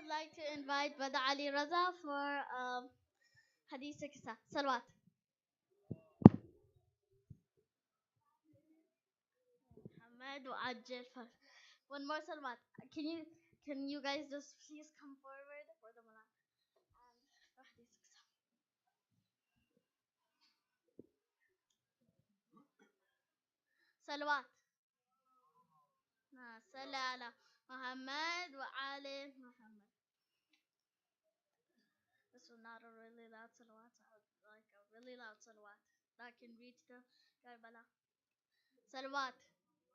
would like to invite Brother Ali Raza for Hadith Qissa. Salawat. Muhammad wa Ajil. One more salawat. Can you guys just please come forward for the Malan and for Hadith Qissa. Salawat. Salala. Muhammad wa Ali Muhammad. This was not a really loud salawat. So I would like a really loud salawat that can reach the Karbala. Salawat.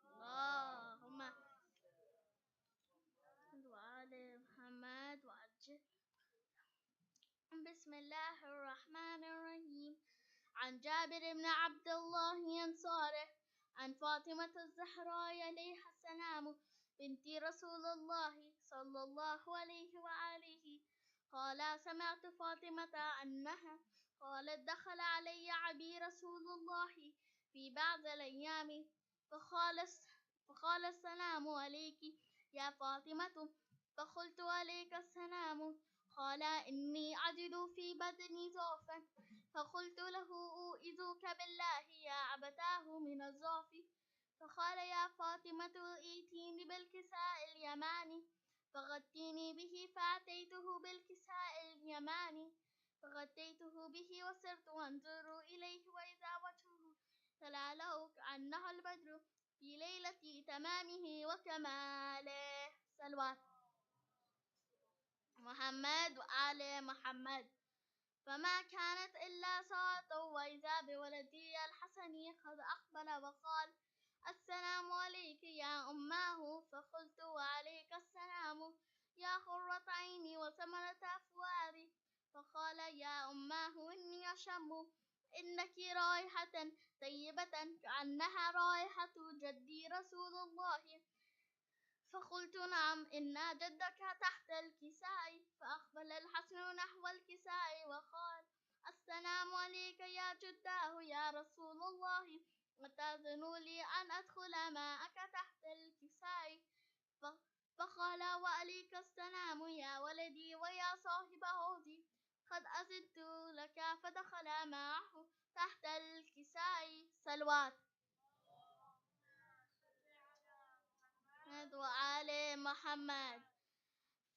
اللهم وعلى محمد وعجل. بسم الله الرحمن الرحيم. عن جابر بن عبد الله أنصاره عن فاطمة الزهراء عليها السلام بنت رسول الله صلى الله عليه وآله قال سمعت فاطمة أنها قالت دخل علي أبي رسول الله في بعض الأيام فقال السلام عليك يا فاطمة فقلت عليك السلام قال إني أجد في بدني ضعفا فقلت له أوئذك بالله يا أبتاه من الضعف فقال يا فاطمة ائتيني بالكساء اليماني فغطيني به فأتيته بالكساء اليماني فغطيته به وصرت أنظر إليه وإذا وجهه تلاله كأنه البدر في ليلة تمامه وكماله. صلوات محمد وآل محمد. فما كانت إلا ساعة وإذا بولدي الحسن قد أقبل وقال السلام عليك يا أماه فقلت وعليك السلام يا قرة عيني وثمرة فؤادي فقال يا أماه إني أشم إنك رائحة طيبة كأنها رائحة جدي رسول الله فقلت نعم إن جدك تحت الكساء فأقبل الحسن نحو الكساء وقال السلام عليك يا جداه يا رسول الله وتأذن لي أن أدخل معك تحت الكساء فقال وعليك السلام يا ولدي ويا صاحب هودي قد أذنت لك فدخل معه تحت الكساء. صلوات وآل محمد.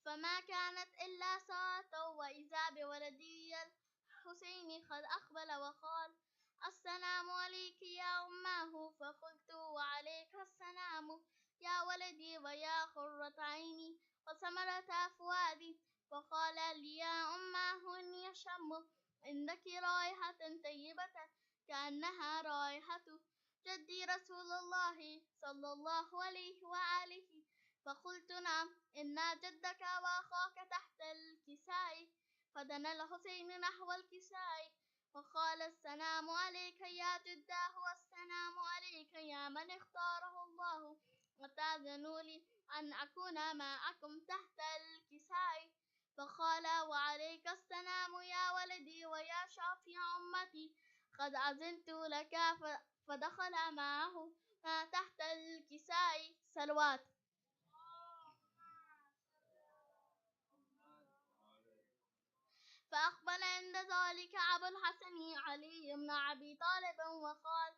فما كانت إلا ساعة وإذا بولدي الحسين قد أقبل وقال السلام عليك يا أماه فقلت وعليك السلام يا ولدي ويا قرة عيني وثمرة فؤادي فقال لي يا أماه إني أشم عندك رائحة طيبة كأنها رائحة جدي رسول الله صلى الله عليه وآله فقلت نعم إن جدك وأخاك تحت الكساء فدنا الحسين نحو الكساء وقال السلام عليك يا جداه والسلام عليك يا من اختاره الله وتأذنوا لي أن أكون معكم تحت الكساء فقال وعليك السلام يا ولدي ويا شافع أمتي قد أذنت لك فدخل معه تحت الكساء. صلوات فأقبل عند ذلك أبو الحسن علي بن أبي طالب وقال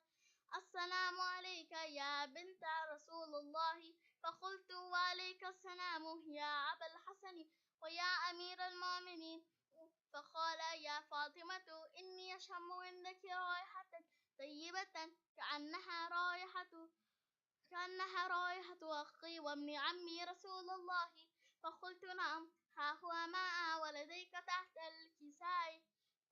السلام عليك يا بنت رسول الله فقلت وعليك السلام يا أبا الحسن ويا أمير المؤمنين فقال يا فاطمة إني أشم عندك رائحة طيبة كأنها رائحة أخي وابن عمي رسول الله فقلت نعم ها هو ماء ولديك تحت الكساء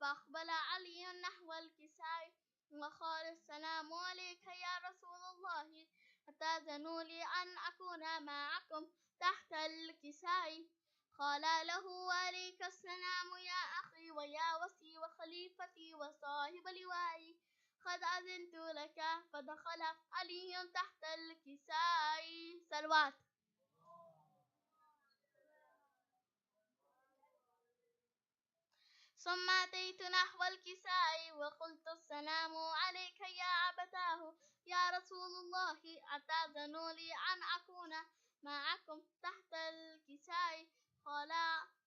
فأقبل علي نحو الكساء وقال السلام عليك يا رسول الله أتأذنوا لي أن أكون معكم تحت الكساء قال له عليك السلام يا أخي ويا وصي وخليفتي وصاحب لوائي قد أذنت لك فدخل علي تحت الكساء. صلوات ثم أتيت نحو الكساء وقلت السلام عليك يا أبتاه يا رسول الله أتأذن لي أن أكون معكم تحت الكساء قال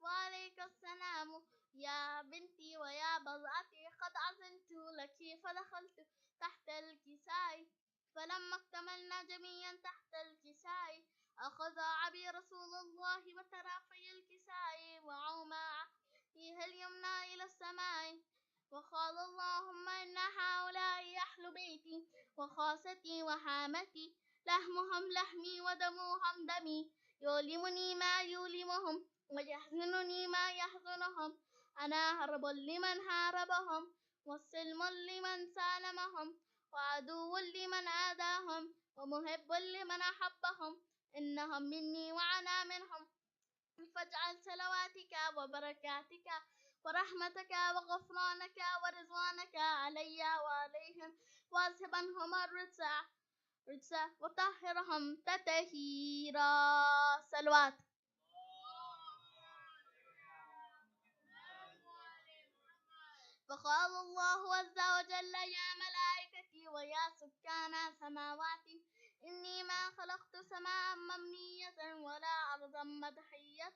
وعليك السلام يا بنتي ويا بضعتي قد عزمت لك فدخلت تحت الكساء فلما اكتملنا جميعا تحت الكساء أخذ أبي رسول الله بطرفي الكساء وعوما فيه اليمنى إلى السماء وقال اللهم إن هؤلاء أهل بيتي وخاصتي وحامتي لحمهم لحمي ودمهم دمي يؤلمني ما يؤلمهم ويحزنني ما يحزنهم أنا هرب لمن هاربهم وسلم لمن سالمهم وعدو لمن عاداهم ومحب لمن أحبهم إنهم مني وأنا منهم فاجعل صلواتك وبركاتك ورحمتك وغفرانك ورضوانك علي وعليهم واذهب عنهم الرجس وطهرهم تطهيرا. صلوات. فقال الله عز وجل يا ملائكتي ويا سكان سماواتي إني ما خلقت سماء مبنية ولا أرضا مدحية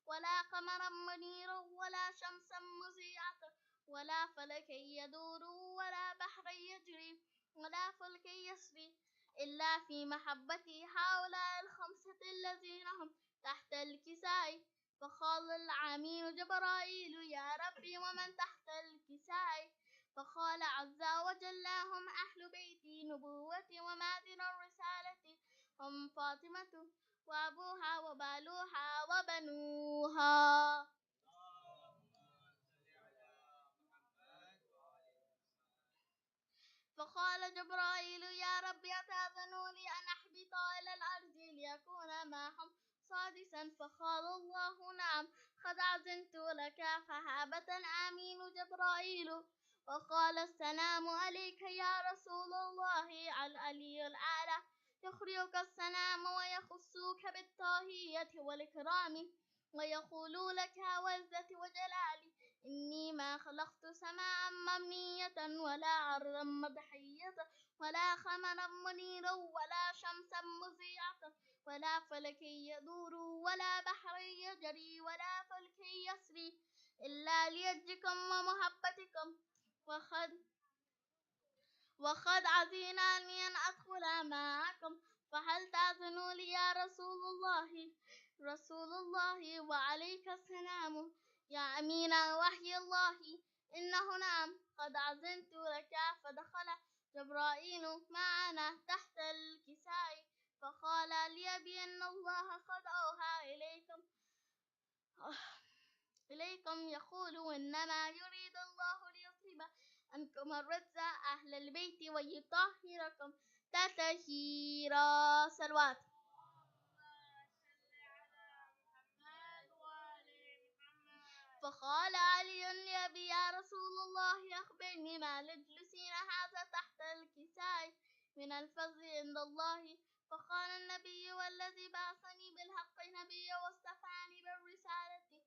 ولا قمرا منيرا ولا شمسا مضيئة ولا فلكا يدور ولا بحرا يجري ولا فلكا يسري إلا في محبة هؤلاء الخمسة الذين هم تحت الكساء. فقال العميل جبرائيل يا ربي ومن تحت الكساء فقال عز وجل هم أهل بيتي نبوتي ومعدن الرسالة هم فاطمة وأبوها وبالوها وبنوها. فقال جبرائيل يا رب أتأذن لي أن أحبط إلى الأرض ليكون معهم سادسا فقال الله نعم قد أذنت لك فهابت الأمين جبرائيل وقال السلام عليك يا رسول الله العلي الأعلى يخرجك السلام ويخصك بالطاهية والإكرام ويقول لك وعزة وجلالي إني ما خلقت سماء مبنية ولا أرضا مدحية ولا قمرا منيرا ولا شمسا مضيئة ولا فلك يدور ولا بحر يجري ولا فلك يسري إلا ليجكم ومحبتكم وقد عزينا لي أن أدخل معكم فهل تأذنوا لي يا رسول الله وعليك السلام يا أمين وحي الله إنه نعم قد عزمت لك فدخل جبرائيل معنا تحت الكساء فقال لي بأن الله قد أوحى إليكم يقول إنما يريد الله ليذهب عنكم الرجس أهل البيت ويطهركم تطهيرا. صلوات. فقال علي لأبي يا رسول الله أخبرني ما للجلسين هذا تحت الكساء من الفضل عند الله فقال النبي والذي بعثني بالحق نبيا واصطفاني بالرسالة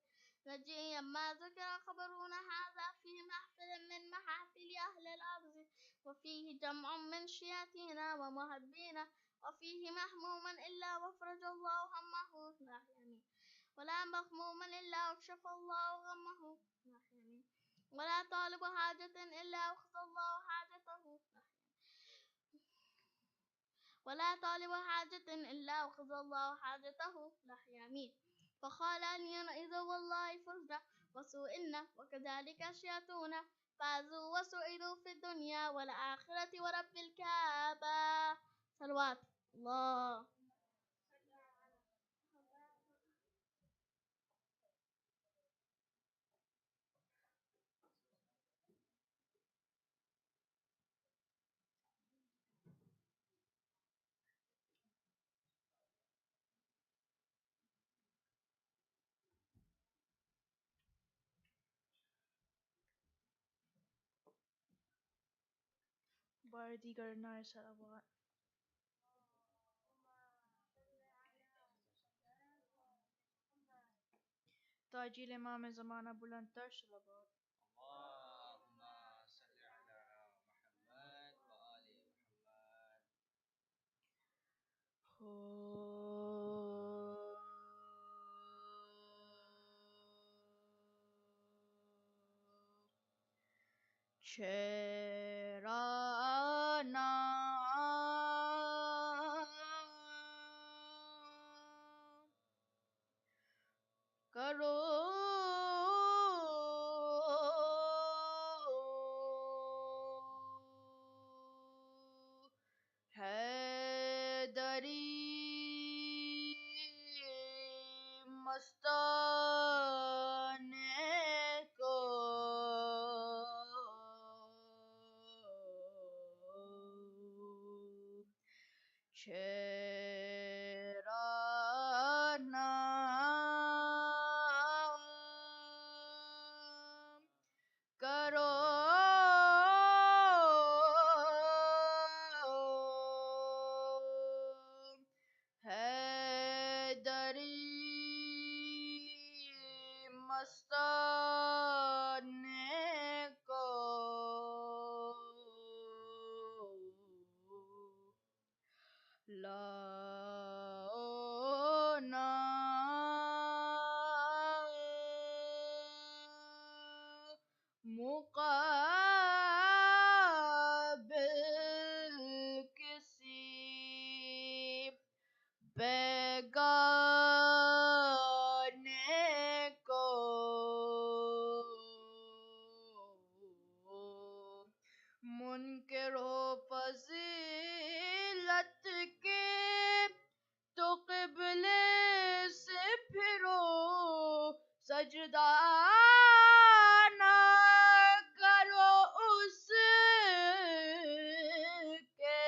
نجيا ما ذكر خبرون هذا في محفل من محافل أهل الأرض وفيه جمع من شياتنا ومحبينا وفيه محموم إلا وفرج الله همه لا يعني ولا مغموما إلا أكشف الله غمه يعني ولا طالب حاجة إلا أخذ الله حاجته ولا طالب حاجة إلا أخذ الله حاجته لا يمين فقال أن إذا والله فزنا وسئلنا وكذلك أشياءنا فازوا وسئلوا في الدنيا والآخرة ورب الكعبة. صلوات الله. بار دیگر نار صلوات. تاجیل امام زمانہ بلندتر صلوات. شیرانہ کرو حیدری مستانے کو شیرانہ کرو حیدری مستانے کو لاؤ نا مقابل کسی بیگانے کو منکر ہو فضیلت کے تو قبلے سے پھرو سجدہ نہ کرو اس کے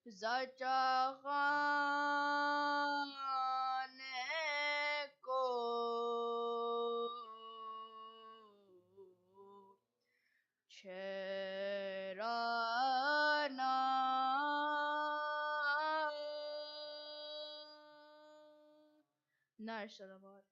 زچا خانے کو شیرانہ نعرہ صلوات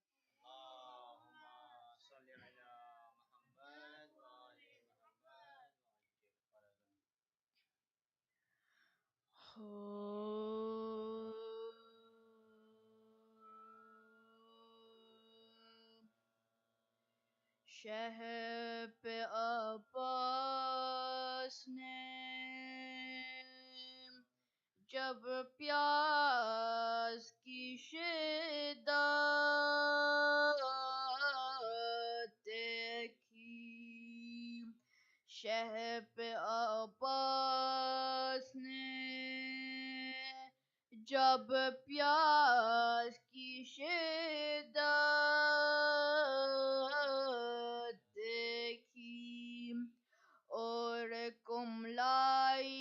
شہ پہ عباس نے جب پیاس کی شدت دیکھی شہ پہ عباس نے جب پیاس کی شدت دیکھی اور کملائی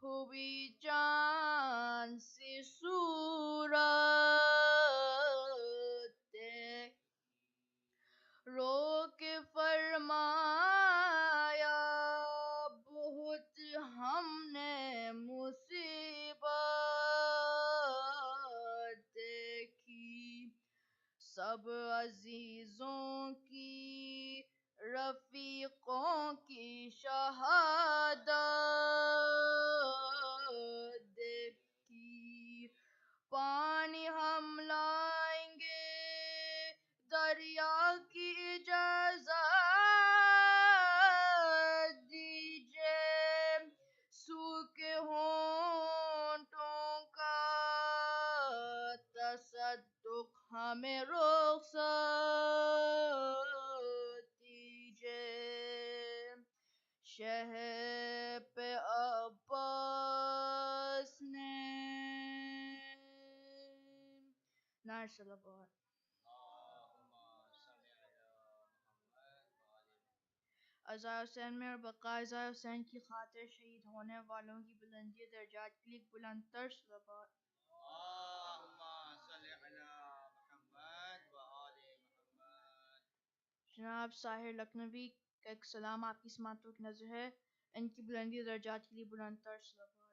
ہوئی چاند سی صورت دیکھی رو کے فرمایا بہت ہم نے مصیبت دیکھی سب عزیزوں کی رفیقوں کی شہادت دیکھی پانی ہم لائیں گے دریا کی اجازت دیجیے سوکھے ہونٹوں کا تصدق ہمیں رخصت دیجیے شہ پہ عباس نے نعرہ صلوات عزا حسین میں اور بقا عزا حسین کی خاطر شہید ہونے والوں کی بلندی درجات کے لیے بلند تر صلوات جناب ساحر لکھنوی کا ایک سلام آپ کی سماعتوں کی نظر ہے ان کی بلندی درجات کے لیے بلند تر صلوات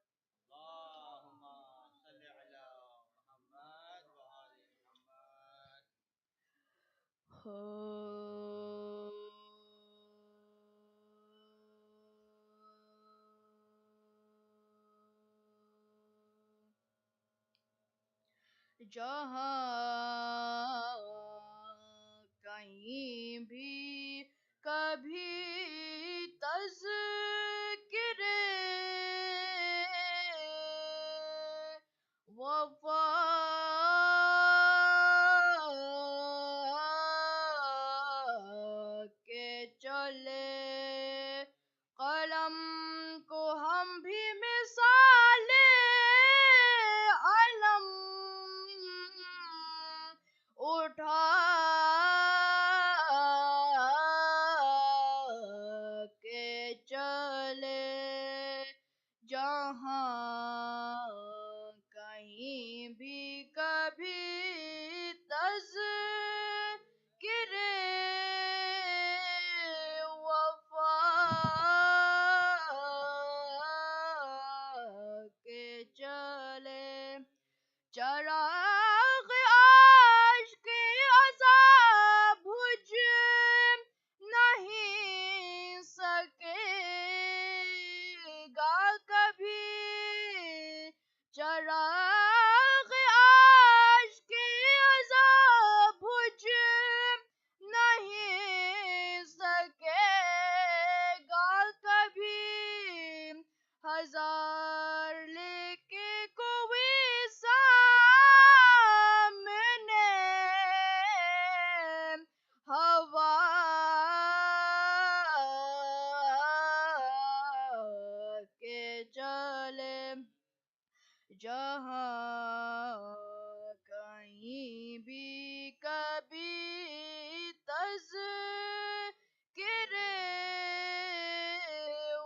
جہاں کہیں کہیں بھی کبھی تذکرے وفا کے چلے قلم کو ہم بھی مثال علم اٹھا کے چلے جہاں کہیں بھی کبھی تذکرے وفا کے چلے چراغ عشق عذاب بجھ نہیں سکے گا کبھی چراغ عشق عذاب بجھ نہیں سکے گا کبھی ہزار لے کے کوئی سامنے ہوا کے چلے جہاں کہیں بھی کبھی تذکرے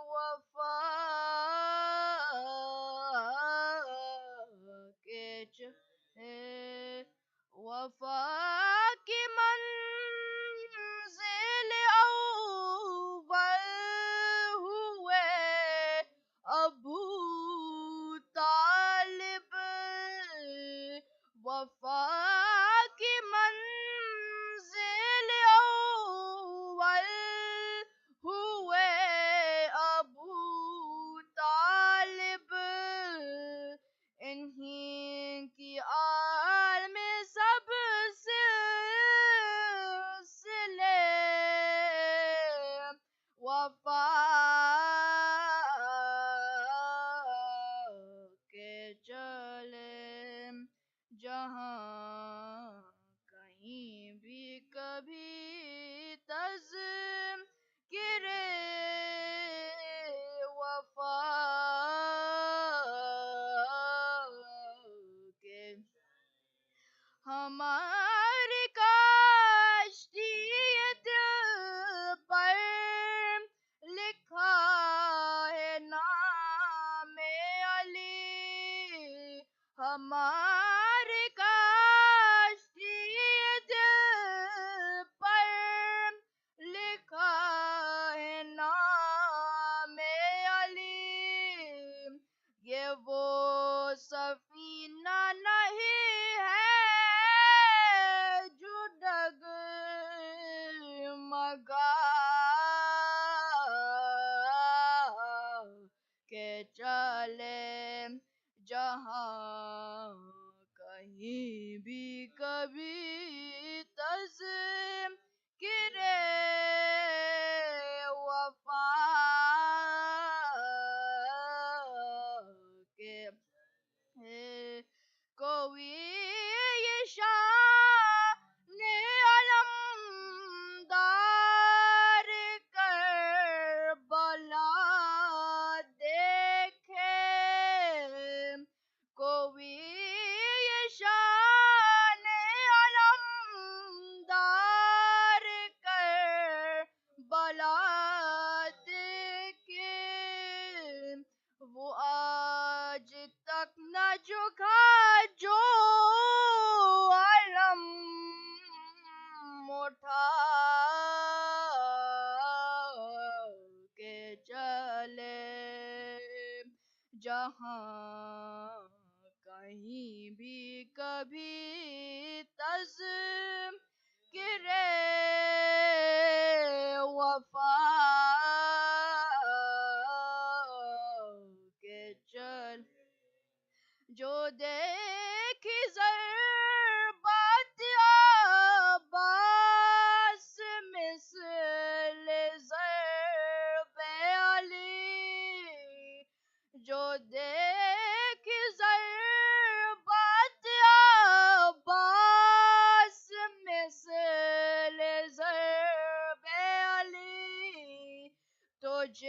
وفا کے چلے وفا کی منزل اول ہوئے ابو طالب وفا کی منزل اول ہوئے ابو طالب انہیں کی آل میں سب سلسلے وفا کے چلے جہاں کہیں بھی کبھی تذکرے وفا کے ہماری کاشتی دل پر لکھا ہے نام علی ہماری کاشتی دل پر لکھا ہے نام علی یہ وہ سفینہ نہیں ہے جو ڈگمگا کے چلے جہاں کہیں بھی کبھی تذکرے وفا کے کوئی یہ شان علمدار کربلا دیکھے کوئی یہ شان علمدار کربلا دیکھے وہ آج تک نہ جھکا جو علم اٹھا کے چلے جہاں کہیں بھی کبھی تذکرے وفا کے چل جو دیکھی ضربت عباس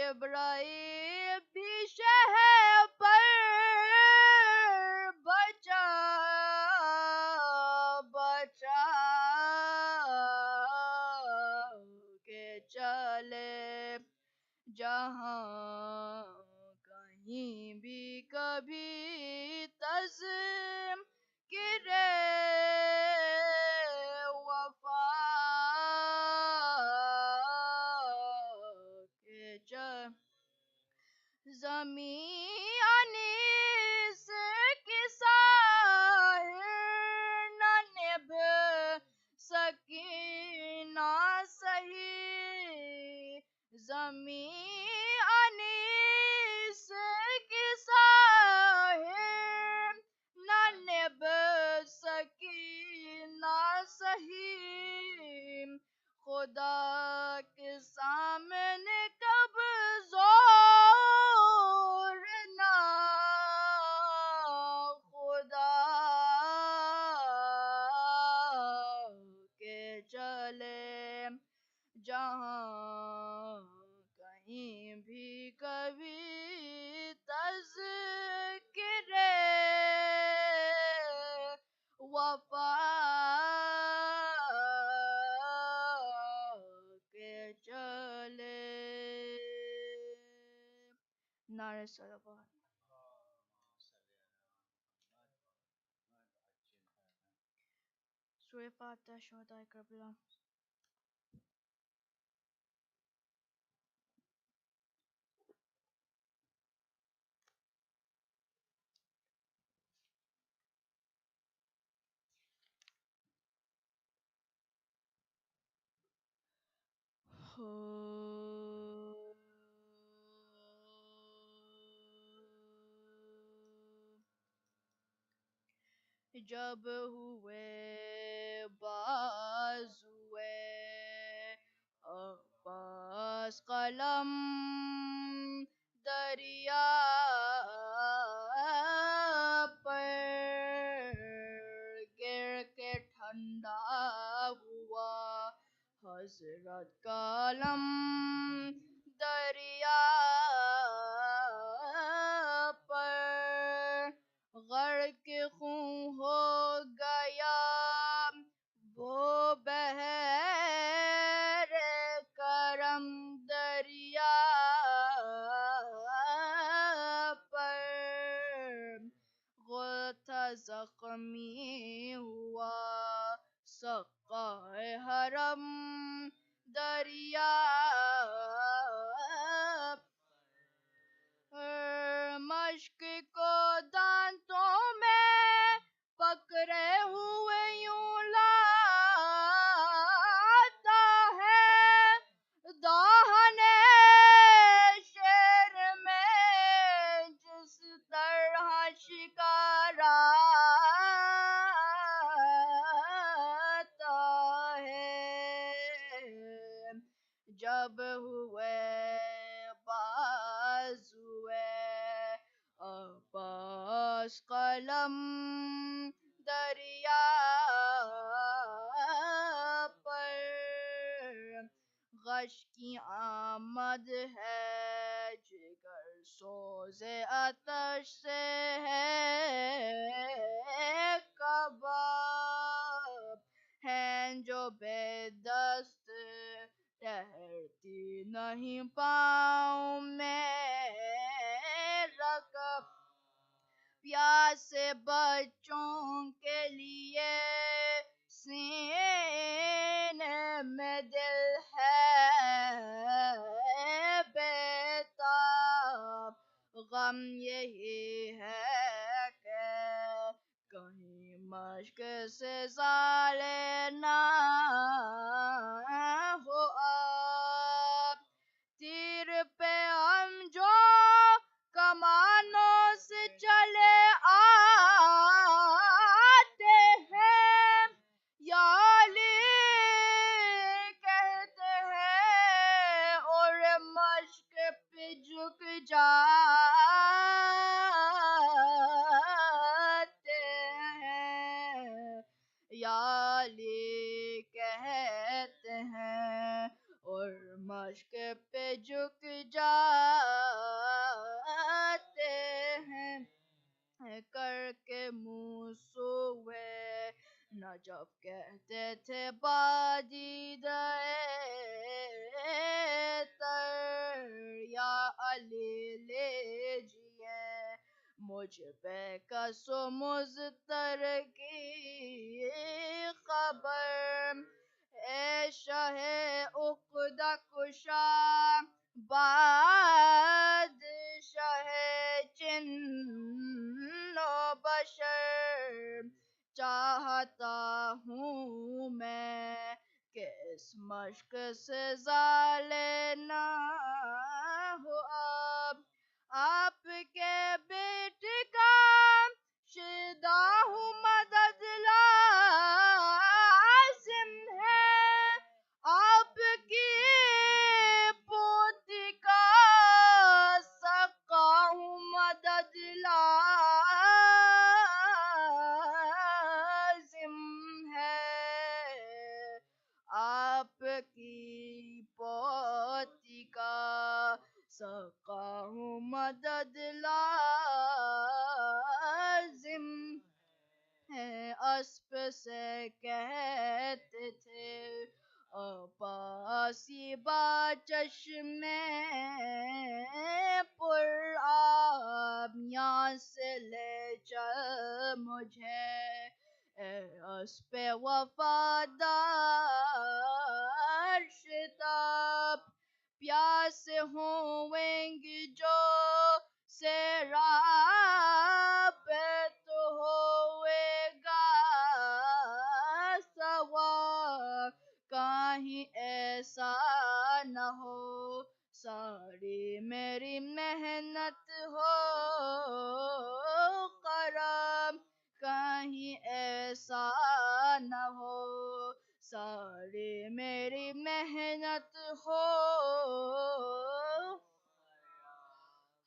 جبرائیل بھی شہ پر بچا بچا کے چلے جہاں کہیں بھی کبھی تذکرے وفا کے زمین انیس کی ساحر نہ نبھ سکینہ سہی زمین انیس کی ساحر نہ نبھ سکینہ سہی خدا کے سامنے کب زور نہ خدا کے چلے جہاں کہیں بھی کبھی تذکرے وفا کے چلے نعرہ صلوات سورہ فاتحہ شہدائے کربلا جب ہوئے بازوئے عباس قلم دریا پر گر کے ٹھنڈا ہوا حضرت کا علم دریا پر غرق خون ہو گیا وہ بحر کرم دریا پر غوطہ زخمی ہوا سقائے حرم دریا مشق کو دانتوں میں پکڑے ہوئے یوں لاتا ہے دہنے شیر میں جس طرح شکار آتا ہے جب ہوئے بازوئے عباس قلم دریا پر غش کی آمد ہے جگر سوز آتش سے ہے کباب ہیں جو بے دست ٹہرتی نہیں پاؤں میں رکب پیاسے بچوں کے لیے سینے میں دل ہے بیتاب غم یہی ہے کہ کہیں مشق سے زالے نہ ہو آب تیر پہ ہم جو کمانوں سے چلے آتے ہیں یا علی کہتے ہیں اور مشق پہ جھک جاتے ہیں یا علی کہتے ہیں اور مشق پہ جھک جاتے ہیں کر کے منہ سوئے نجف کہتے تھے باجیدہ تر یا علی لیجیے مجھ پہ کس و مضطر کی خبر اے شاہ عقدہ کشا بادشاہ جن و بشر چاہتا ہوں میں کہ اس مشق سے زالے نہ ہو آپ کے بیٹ کا شدہ ہوں مدد لازم ہے آپ کی پوتی کا سقا ہوں مدد لازم ہے آپ کی پوتی کا سقا ہوں مدد لازم ہے اسپ سے کہتے تھے عباسی با چشمے پر آب یہاں سے لے چل مجھے اے اسپ وفادار شتاب پیاس ہوئیں گی جو سیراب تو ہوئے گا سوا کہیں ایسا نہ ہو ساری میری محنت ہو خراب کہیں ایسا نہ ہو ساری میری محنت ہو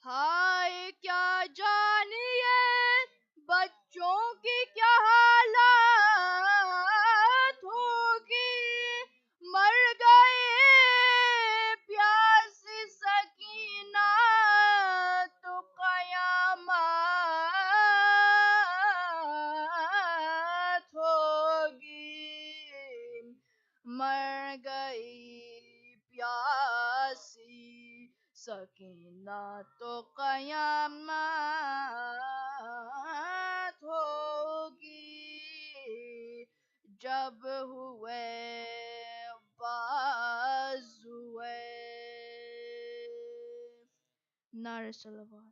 ہائے کیا جانیے بچوں کی کیا حالات ہوگی مر گئے پیاسی سکینہ تو قیامت ہوگی مر گئی پیاسی سکینہ تو قیامت ہوگی جب ہوئے باز ہوئے نعرہ صلوات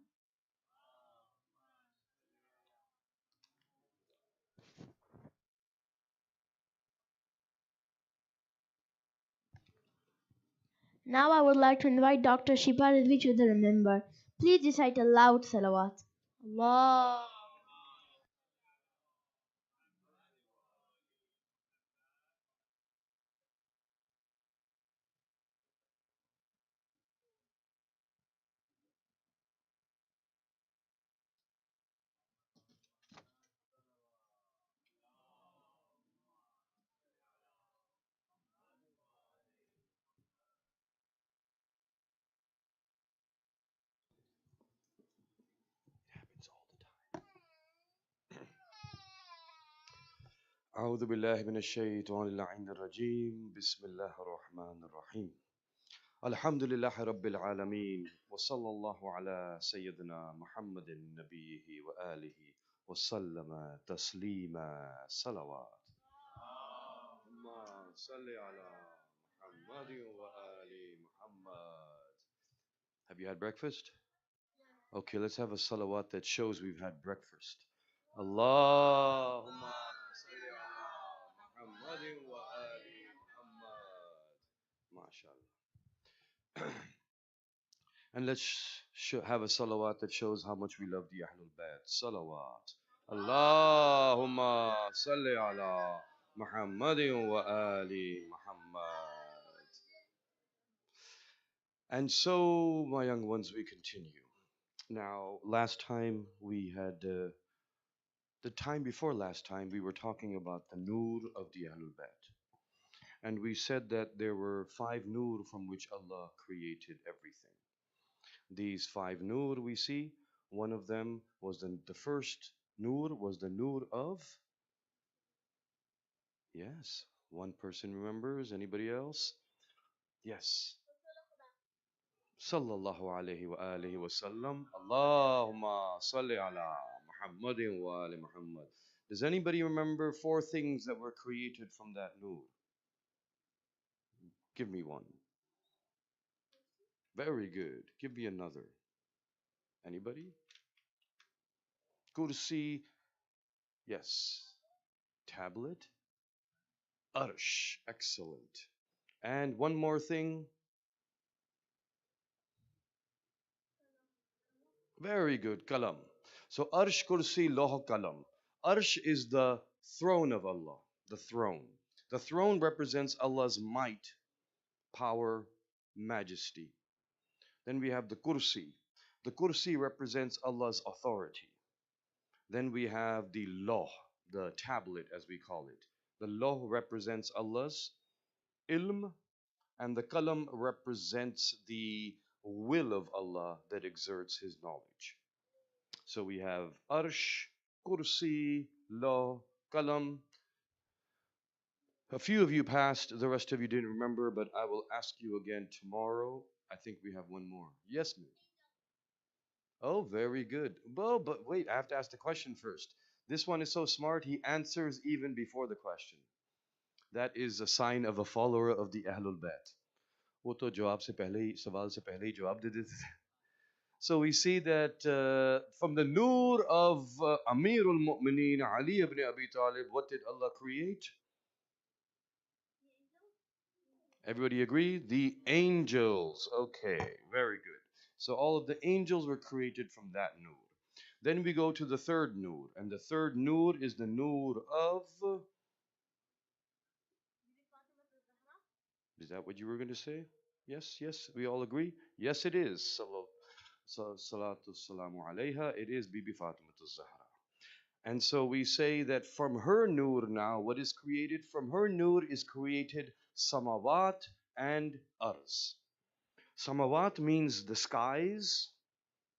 Now I would like to invite Dr. Shiba Rizvi to the remember. Please recite a loud salawat. Allah. أعوذ بالله من الشيطان اللعين الرجيم بسم الله الرحمن الرحيم الحمد لله رب العالمين وصلى الله على سيدنا محمد نبيه وآله وسلم تسليما صلوات اللهم صل على محمد وآل محمد. Have you had breakfast? Okay, let's have a salawat that shows we've had breakfast. Allahumma salli ala Muhammadin wa ali Muhammad. MashaAllah. And let's have a salawat that shows how much we love the Ahlul Bayt. Salawat. Allahumma salli ala Muhammadin wa ali Muhammad. And so, my young ones, we continue. Now, last time we had, the time before last time, we were talking about the Noor of the Ahlul Bayt. And we said that there were five nur from which Allah created everything. These five nur we see, one of them was the first nur was the nur of, yes, one person remembers, anybody else? Yes. Sallallahu alayhi wa alihi wa sallam. Allahumma salli ala Muhammadin wa ali Muhammad. Does anybody remember four things that were created from that nur? Give me one. Very good. Give me another. Anybody? Kursi. Yes. Tablet. Arsh. Excellent. And one more thing. Very good. Kalam. So Arsh, Kursi, Loh, Kalam. Arsh is the throne of Allah. The throne. The throne represents Allah's might, power, majesty. Then we have the Kursi. The Kursi represents Allah's authority. Then we have the Loh, the tablet as we call it. The Loh represents Allah's ilm, and the Kalam represents the will of Allah that exerts His knowledge. So we have Arsh, Kursi, Loh, Kalam. A few of you passed, the rest of you didn't remember, but I will ask you again tomorrow. I think we have one more. Yes, ma'am. Oh, very good. Well, but wait, I have to ask the question first. This one is so smart, he answers even before the question. That is a sign of a follower of the Ahlul Bayt. वो तो जवाब से पहले ही सवाल से पहले ही जवाब दे देते थे. So we see that from the nur of Amirul Mu'mineen Ali ibn Abi Talib, what did Allah create? Everybody agree? The angels. Okay, very good. So all of the angels were created from that nur. Then we go to the third nur, and the third nur is the nur of. Is that what you were going to say? Yes, yes, we all agree? Yes, it is. Salatu salamu alayha. It is Bibi Fatima Zahra. And so we say that from her nur now, what is created? From her nur is created samawat and ars. Samawat means the skies,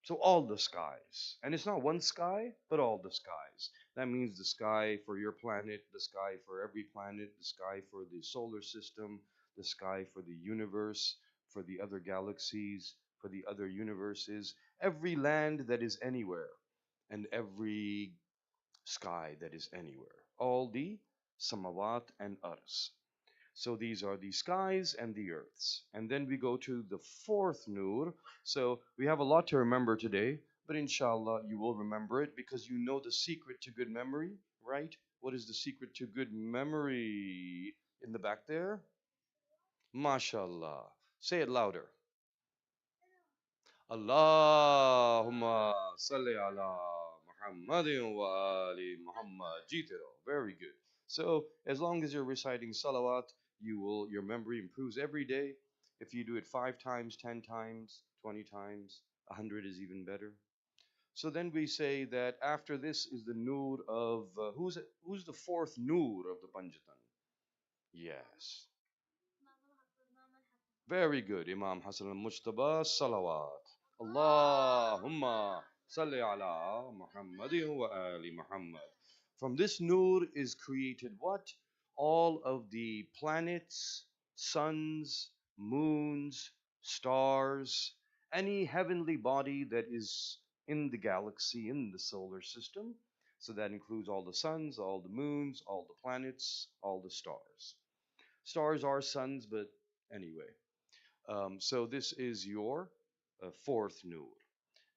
so all the skies. And it's not one sky, but all the skies. That means the sky for your planet, the sky for every planet, the sky for the solar system, the sky for the universe, for the other galaxies, for the other universes, every land that is anywhere, and every sky that is anywhere. All the samawat and ars. So these are the skies and the earths. And then we go to the fourth nur. So we have a lot to remember today, but inshallah you will remember it because you know the secret to good memory, right? What is the secret to good memory? In the back there? MashaAllah. Say it louder. Allahumma salli ala Muhammadin wa ali Muhammad. Jitero. Very good. So as long as you're reciting salawat, your memory improves every day. If you do it 5 times, 10 times, 20 times, 100 is even better. So then we say that after this is the nur of who's the fourth nur of the Panjatan? Yes. Very good. Imam Hassan al-Mujtaba, salawat. Allahumma salli ala Muhammadin wa ali Muhammad. From this nur is created what? All of the planets, suns, moons, stars, any heavenly body that is in the galaxy, in the solar system. So that includes all the suns, all the moons, all the planets, all the stars. Stars are suns, but anyway. So this is your fourth nur.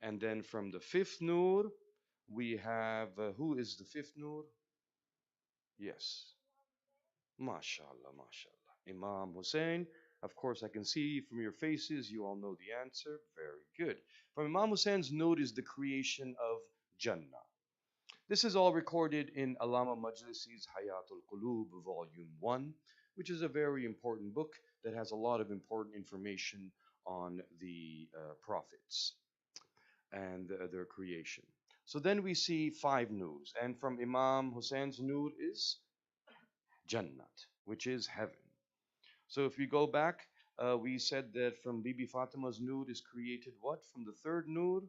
And then from the fifth nur, we have, who is the fifth nur? Yes. MashaAllah, MashaAllah. Imam Hussein. Of course, I can see from your faces, you all know the answer. Very good. From Imam Hussein's nur is the creation of Jannah. This is all recorded in Allama Majlisi's Hayatul Qulub, Volume 1, which is a very important book that has a lot of important information on the prophets and their creation. So then we see 5 nurs, and from Imam Hussein's nur is Jannat, which is heaven. So if we go back, we said that from Bibi Fatima's Noor is created what? From the third Noor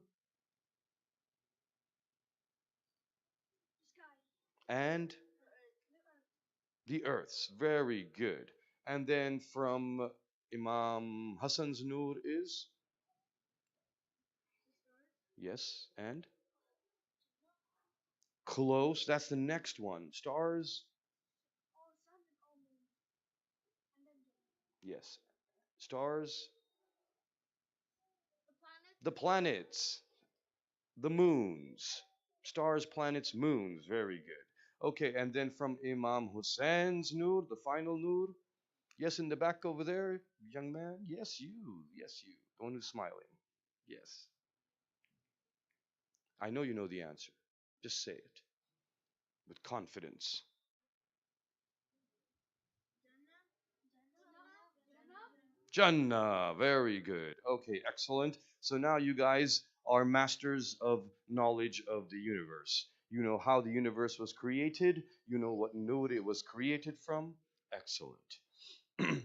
and the earths. Very good. And then from Imam Hassan's Noor is? Yes, and? Close. That's the next one. Stars? Yes. Stars? The planets. The moons. Stars, planets, moons. Very good. Okay, and then from Imam Hussein's Noor, the final Noor. Yes, in the back over there, young man. Yes, you. Yes, you. The one who's smiling. Yes. I know you know the answer. Just say it with confidence. Jannah. Very good. Okay, excellent. So now you guys are masters of knowledge of the universe. You know how the universe was created. You know what node it was created from. Excellent.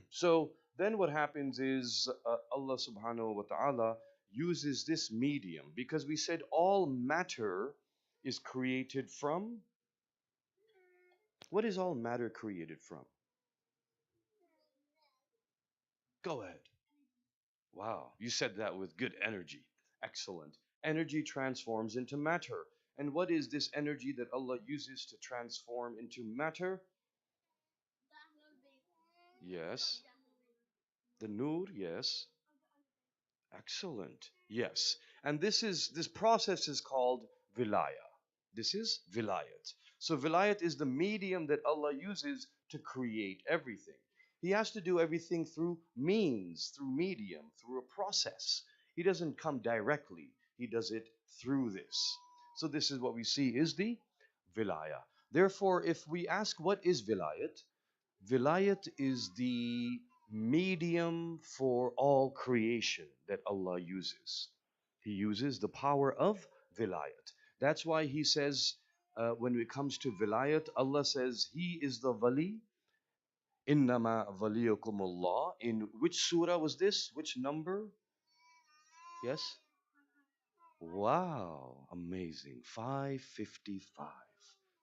So then what happens is Allah subhanahu wa ta'ala uses this medium because we said all matter is created from. What is all matter created from? Go ahead. Wow, you said that with good energy. Excellent. Energy transforms into matter. And what is this energy that Allah uses to transform into matter? Yes. The nur, yes. Excellent. Yes. And this process is called vilaya. This is vilayat. So vilayat is the medium that Allah uses to create everything. He has to do everything through means, through medium, through a process. He doesn't come directly. He does it through this. So this is what we see is the vilaya. Therefore, if we ask what is vilayat, vilayat is the medium for all creation that Allah uses. He uses the power of vilayat. That's why He says, when it comes to vilayat, Allah says He is the wali. Innama waliyukumullah. In which surah was this? Which number? Yes? Wow, amazing. 555.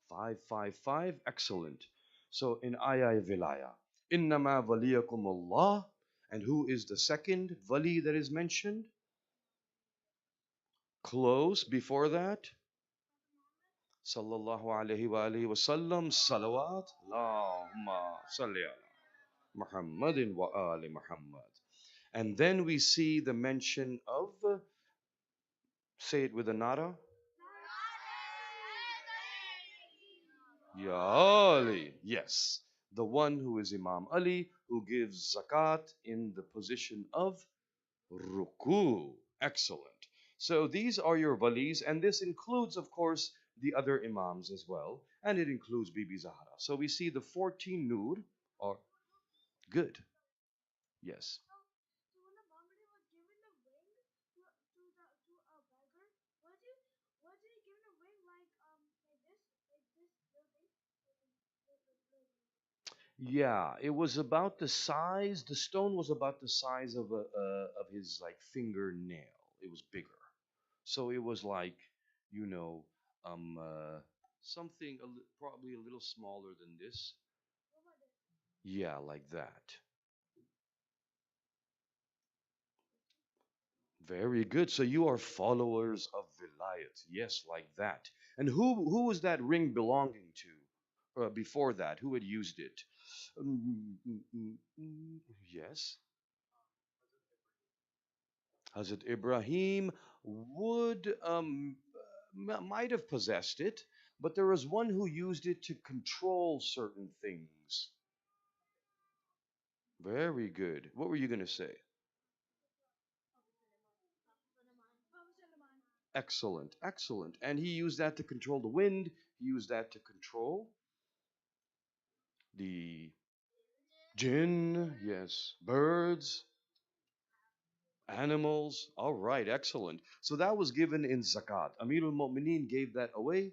555, excellent. So in ayah vilaya, innama waliyakum Allah, and who is the second wali that is mentioned? Close before that, sallallahu alaihi wa alihi wasallam, salawat, Allahumma salli ala Muhammadin wa ali Muhammad. And then we see the mention of, say it with a nara, Ya Ali. Yes, the one who is Imam Ali, who gives zakat in the position of ruku. Excellent. So these are your walis, and this includes, of course, the other imams as well, and it includes Bibi Zahra. So we see the 14 nur are good. Yes. Yeah, it was about the size. The stone was about the size of of his like fingernail. It was bigger, so it was like, you know, um, uh, something probably a little smaller than this. Yeah, like that. Very good. So you are followers of Vilayat. Yes, like that. And who was that ring belonging to before that? Who had used it? Yes. Hazrat Ibrahim would might have possessed it, but there was one who used it to control certain things. Very good. What were you going to say? Excellent, excellent. And he used that to control the wind. He used that to control the jinn. Yes, birds, animals. All right, excellent. So that was given in zakat. Amirul Mu'mineen gave that away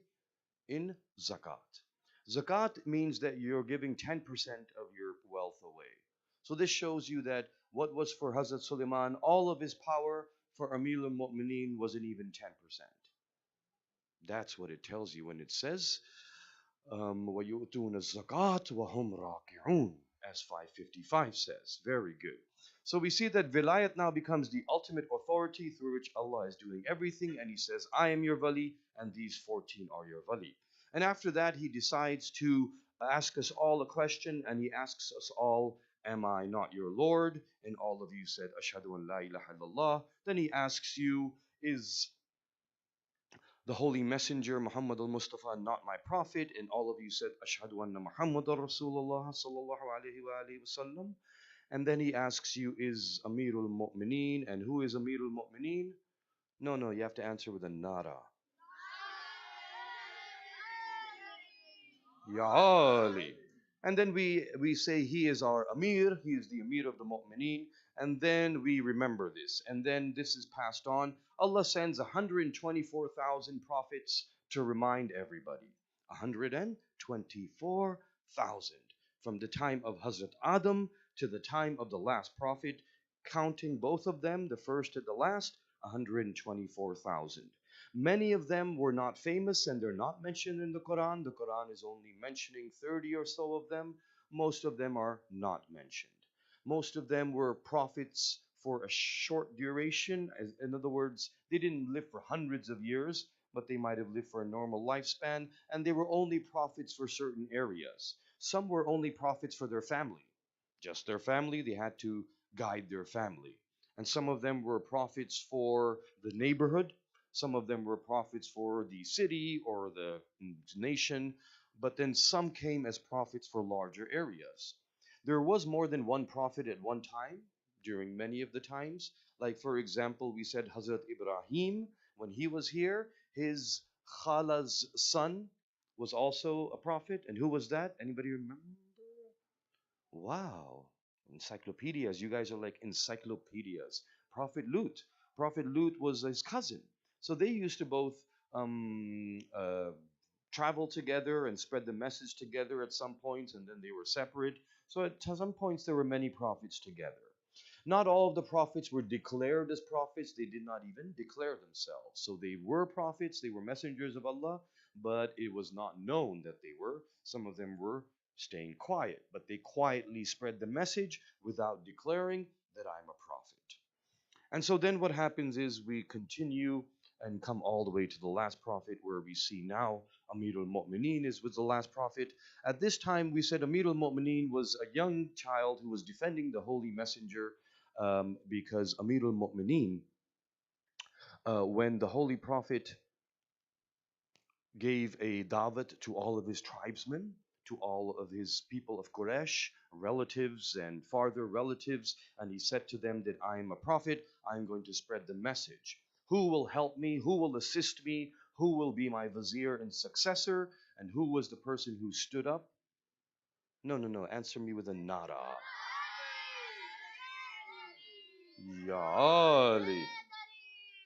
in zakat. Zakat means that you're giving 10% of your wealth away. So this shows you that what was for Hazrat Suleiman, all of his power, for Amir al-Mu'mineen wasn't even 10%. That's what it tells you when it says, وَيُؤْتُونَ الزَّكَاةَ وَهُمْ رَاكِعُونَ, as 555 says. Very good. So we see that vilayat now becomes the ultimate authority through which Allah is doing everything, and He says, I am your wali, and these 14 are your wali. And after that, He decides to ask us all a question, and He asks us all, am I not your Lord? And all of you said, Ashhadu an la ilaha illallah. Then He asks you, is the Holy Messenger Muhammad al-Mustafa not my prophet? And all of you said, Ashhadu anna Muhammadan Rasulullah sallallahu alayhi wa alihi wasallam. And then He asks you, is Amirul Mu'mineen? And who is Amirul Mu'mineen? No, you have to answer with a nara. Ya Ali. And then we say he is our Amir, he is the Amir of the Mu'mineen, and then we remember this. And then this is passed on. Allah sends 124,000 prophets to remind everybody. 124,000. From the time of Hazrat Adam to the time of the last prophet, counting both of them, the first and the last, 124,000. Many of them were not famous and they're not mentioned in the Quran. The Quran is only mentioning 30 or so of them. Most of them are not mentioned. Most of them were prophets for a short duration. In other words, they didn't live for hundreds of years, but they might have lived for a normal lifespan, and they were only prophets for certain areas. Some were only prophets for their family. Just their family, they had to guide their family. And some of them were prophets for the neighborhood. Some of them were prophets for the city or the nation, but then some came as prophets for larger areas. There was more than one prophet at one time during many of the times. Like, for example, we said Hazrat Ibrahim, when he was here, his Khala's son was also a prophet. And who was that? Anybody remember? Wow. Encyclopedias. You guys are like encyclopedias. Prophet Lut. Prophet Lut was his cousin. So they used to both travel together and spread the message together at some points, and then they were separate. So at some points there were many prophets together. Not all of the prophets were declared as prophets. They did not even declare themselves. So they were prophets, they were messengers of Allah, but it was not known that they were. Some of them were staying quiet, but they quietly spread the message without declaring that I'm a prophet. And so then what happens is we continue and come all the way to the last prophet, where we see now Amirul Mu'mineen is with the last prophet. At this time, we said Amirul Mu'mineen was a young child who was defending the Holy Messenger, because Amirul Mu'mineen, when the Holy Prophet gave a dawat to all of his tribesmen, to all of his people of Quraysh, relatives and farther relatives, and he said to them that I am a prophet, I am going to spread the message. Who will help me? Who will assist me? Who will be my vizier and successor? And who was the person who stood up? No. Answer me with a nada. Ya Ali.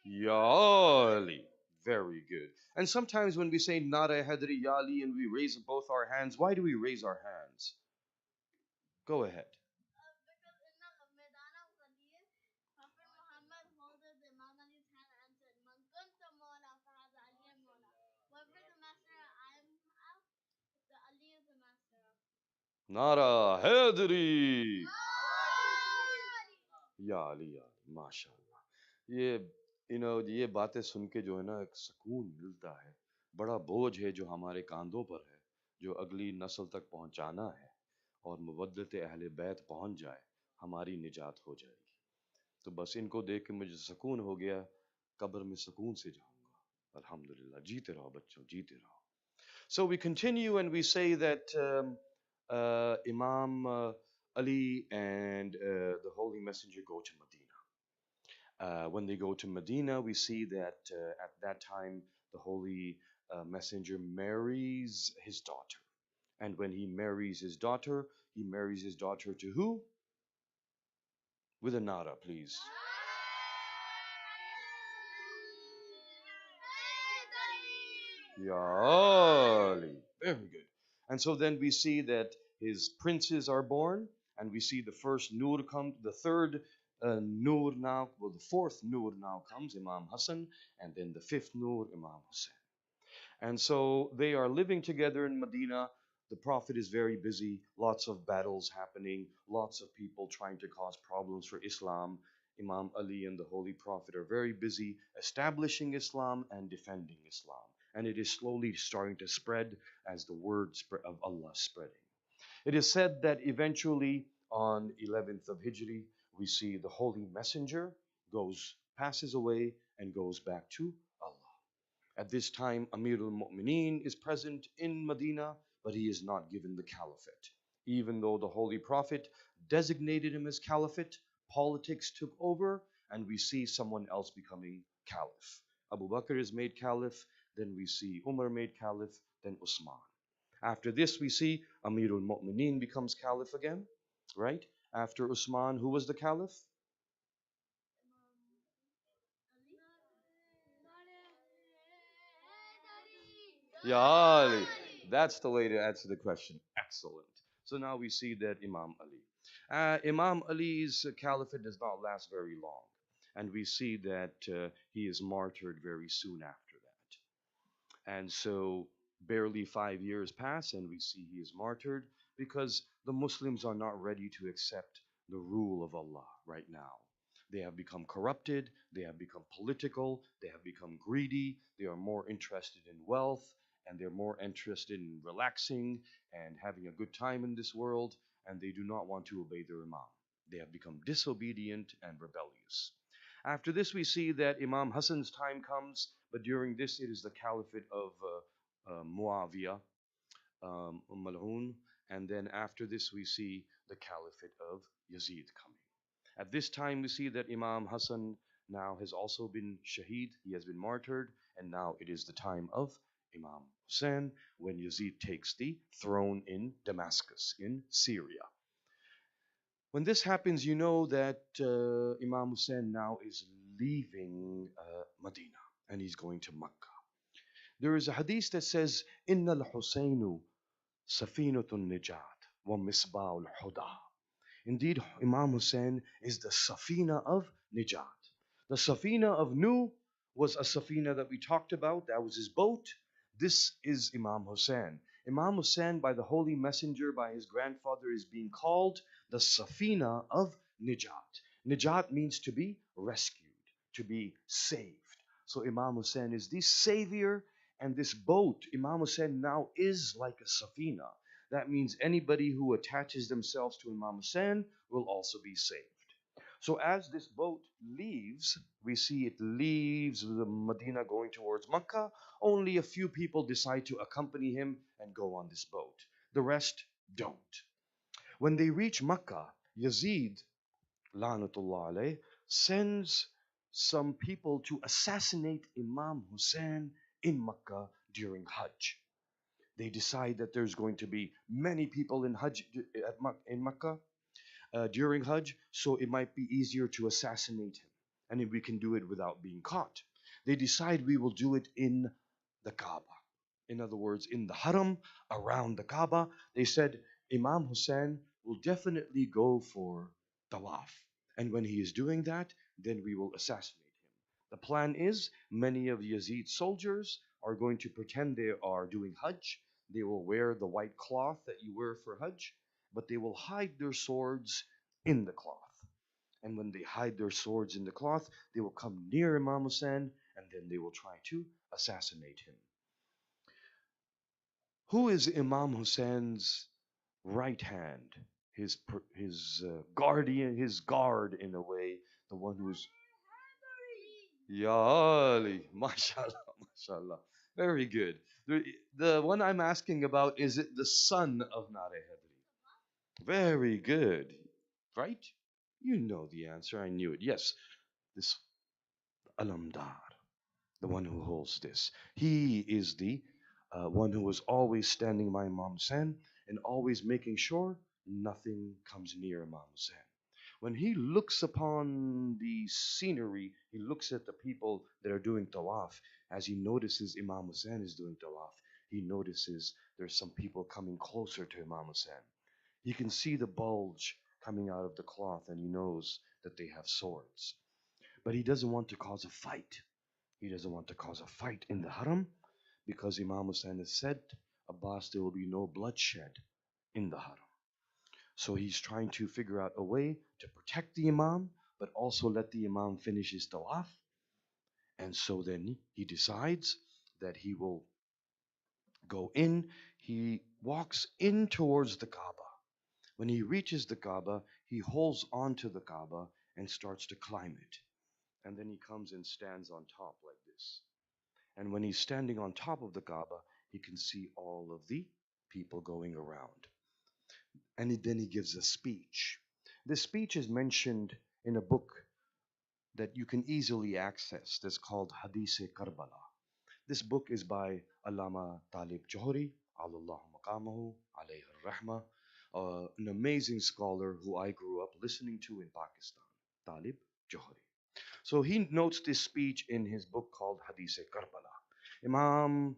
Ya Ali. Very good. And sometimes when we say Nara Hadri Yali and we raise both our hands, why do we raise our hands? Go ahead. Nara Hadri. Ya Ali, MashaAllah. ये बातें सुन के जो है ना एक सुकून मिलता है. बड़ा बोझ है जो हमारे कांधों पर है, जो अगली नस्ल तक पहुंचाना है, और मुवद्दत अहले बैत पहुंच जाए, हमारी निजात हो जाएगी. तो बस इनको देख के मुझे सुकून हो गया. कब्र में सुकून से जाऊंगा. अल्हम्दुलिल्लाह. जीते रहो बच्चों, जीते रहो. So we continue and we say that Imam Ali and the Holy Messenger go to Medina. When they go to Medina, we see that at that time the Holy Messenger marries his daughter. And when he marries his daughter to who? With a nara, please. Ya Ali. Very good. And so then we see that his princes are born, And we see the first Nur come, the third Nur now, well, the fourth Nur now comes, Imam Hassan, and then the fifth Nur, Imam Hussein. And so they are living together in Medina. The Prophet is very busy, lots of battles happening, lots of people trying to cause problems for Islam. Imam Ali and the Holy Prophet are very busy establishing Islam and defending Islam. And it is slowly starting to spread as the word of Allah spreading. It is said that eventually on 11th of Hijri, we see the Holy Messenger passes away and goes back to Allah. At this time, Amir al-Mu'mineen is present in Medina, but he is not given the caliphate. Even though the Holy Prophet designated him as caliphate, politics took over, and we see someone else becoming caliph. Abu Bakr is made caliph, then we see Umar made caliph, then Usman. After this, we see Amir al-Mu'mineen becomes caliph again, right? After Usman, who was the caliph? Ya Ali. That's the way to answer the question. Excellent. So now we see that Imam Ali. Imam Ali's caliphate does not last very long. And we see that he is martyred very soon after that. And so barely 5 years pass and we see he is martyred because the Muslims are not ready to accept the rule of Allah right now. They have become corrupted, they have become political, they have become greedy, they are more interested in wealth, and they're more interested in relaxing and having a good time in this world, and they do not want to obey their Imam. They have become disobedient and rebellious. After this, we see that Imam Hassan's time comes, but during this, it is the caliphate of Muawiyah, Mal'un, and then after this, we see the caliphate of Yazid coming. At this time, we see that Imam Hassan now has also been shaheed, he has been martyred, and now it is the time of Imam Hussein when Yazid takes the throne in Damascus, in Syria. When this happens, you know that Imam Hussein now is leaving Medina and he's going to Mecca. There is a hadith that says, Inna al-Husaynu safinatun nijat wa misbah al-huda. Indeed, Imam Hussein is the Safina of Nijat. The Safina of Nu was a Safina that we talked about. That was his boat. This is Imam Hussein. Imam Hussein, by the Holy Messenger, by his grandfather, is being called the Safina of Nijat. Nijat means to be rescued, to be saved. So Imam Hussein is the savior, and this boat, Imam Hussein now is like a Safina. That means anybody who attaches themselves to Imam Hussein will also be saved. So as this boat leaves, we see it leaves the Medina going towards Mecca. Only a few people decide to accompany him and go on this boat. The rest don't. When they reach Mecca, Yazid, Lanatullah alayh, sends some people to assassinate Imam Hussein in Mecca during Hajj. They decide that there's going to be many people in Hajj in Mecca during Hajj, so it might be easier to assassinate him, and if we can do it without being caught. They decide we will do it in the Kaaba. In other words, in the Haram around the Kaaba. They said Imam Hussein will definitely go for tawaf, and when he is doing that, then we will assassinate him. The plan is many of Yazid's soldiers are going to pretend they are doing Hajj. They will wear the white cloth that you wear for Hajj, but they will hide their swords in the cloth. And when they hide their swords in the cloth, they will come near Imam Hussein and then they will try to assassinate him. Who is Imam Hussein's right hand? His guardian, his guard in a way, the one who's Ya Ali, mashallah, mashallah. Very good. The one I'm asking about, is it the son of Nare Hedri? Very good. Right? You know the answer. I knew it. Yes. This Alamdar, the one who holds this. He is the one who was always standing by Imam Hussein and always making sure nothing comes near Imam Hussein. When he looks upon the scenery, he looks at the people that are doing tawaf. As he notices Imam Hussein is doing tawaf, he notices there's some people coming closer to Imam Hussein. He can see the bulge coming out of the cloth, and he knows that they have swords. But he doesn't want to cause a fight. He doesn't want to cause a fight in the haram because Imam Hussein has said, Abbas, there will be no bloodshed in the haram. So he's trying to figure out a way to protect the Imam, but also let the Imam finish his tawaf. And so then he decides that he will go in. He walks in towards the Kaaba. When he reaches the Kaaba, he holds onto the Kaaba and starts to climb it. And then he comes and stands on top like this. And when he's standing on top of the Kaaba, he can see all of the people going around. And then he gives a speech. This speech is mentioned in a book that you can easily access that's called Hadith Karbala. This book is by Allama Talib Johri, Allahu Maqamahu, alayhi rahma, an amazing scholar who I grew up listening to in Pakistan, Talib Johri. So he notes this speech in his book called Hadith Karbala. Imam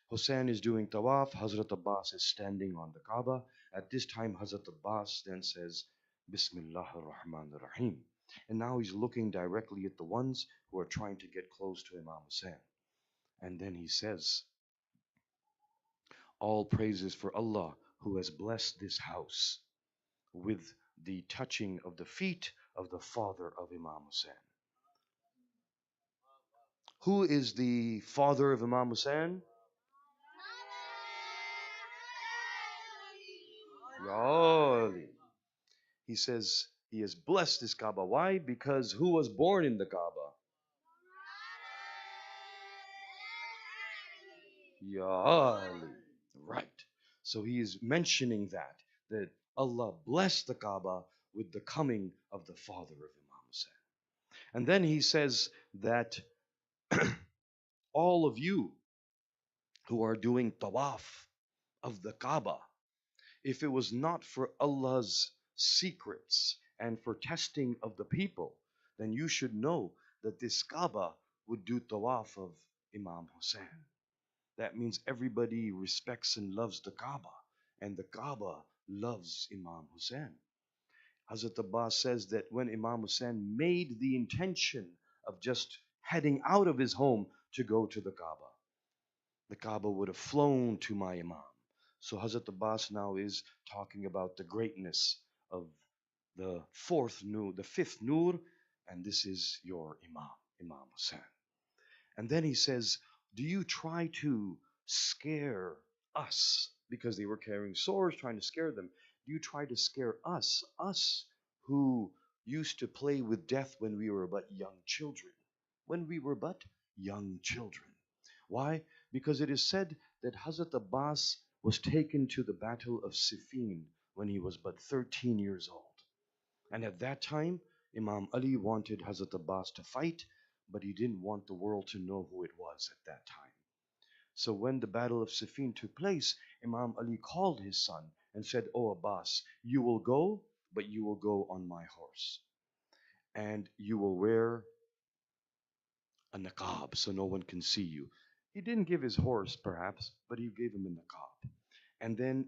Hussein is doing tawaf, Hazrat Abbas is standing on the Kaaba. At this time, Hazrat Abbas then says, Bismillah ar-Rahman ar-Rahim. And now he's looking directly at the ones who are trying to get close to Imam Hussein. And then he says, all praises for Allah who has blessed this house with the touching of the feet of the father of Imam Hussein. Who is the father of Imam Hussein? Ya Ali. He says he has blessed this Kaaba. Why? Because who was born in the Kaaba? Ya Ali. Right. So he is mentioning that Allah blessed the Kaaba with the coming of the father of Imam Hussein. And then he says that all of you who are doing tawaf of the Kaaba, if it was not for Allah's secrets and for testing of the people, then you should know that this Kaaba would do tawaf of Imam Hussein. That means everybody respects and loves the Kaaba, and the Kaaba loves Imam Hussein. Hazrat Abbas says that when Imam Hussein made the intention of just heading out of his home to go to the Kaaba would have flown to my Imam. So Hazrat Abbas now is talking about the greatness of the fifth Nur, and this is your Imam, Imam Hussein. And then he says, do you try to scare us? Because they were carrying swords, trying to scare them. Do you try to scare us who used to play with death when we were but young children? When we were but young children. Why? Because it is said that Hazrat Abbas was taken to the battle of Siffin when he was but 13 years old. And at that time, Imam Ali wanted Hazrat Abbas to fight, but he didn't want the world to know who it was at that time. So when the battle of Siffin took place, Imam Ali called his son and said, "Oh Abbas, you will go, but you will go on my horse. And you will wear a niqab so no one can see you." He didn't give his horse, perhaps, but he gave him a niqab. And then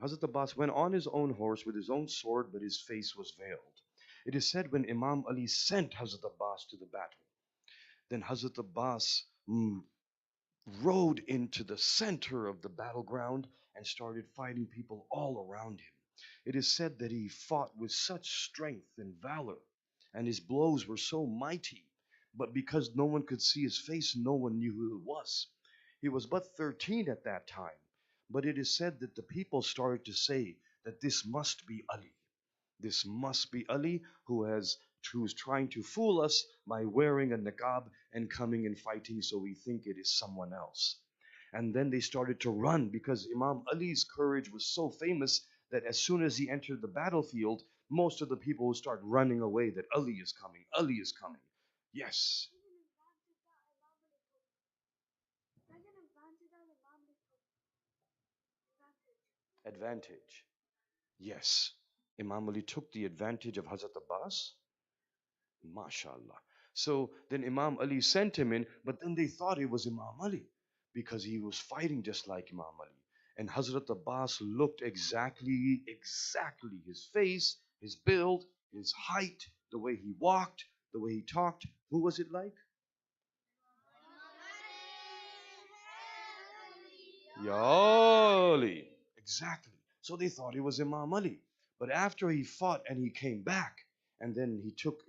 Hazrat Abbas went on his own horse with his own sword, but his face was veiled. It is said when Imam Ali sent Hazrat Abbas to the battle, then Hazrat Abbas rode into the center of the battleground and started fighting people all around him. It is said that he fought with such strength and valor, and his blows were so mighty, but because no one could see his face, no one knew who it was. He was but 13 at that time, but it is said that the people started to say that this must be Ali. This must be Ali who's trying to fool us by wearing a niqab and coming and fighting, so we think it is someone else. And then they started to run because Imam Ali's courage was so famous that as soon as he entered the battlefield, most of the people would start running away that Ali is coming, Ali is coming. Yes. Advantage. Yes. Imam Ali took the advantage of Hazrat Abbas. MashaAllah. So then Imam Ali sent him in, but then they thought it was Imam Ali because he was fighting just like Imam Ali. And Hazrat Abbas looked exactly his face, his build, his height, the way he walked, the way he talked. Who was it like? Ya Ali. Exactly. So they thought it was Imam Ali. But after he fought and he came back, and then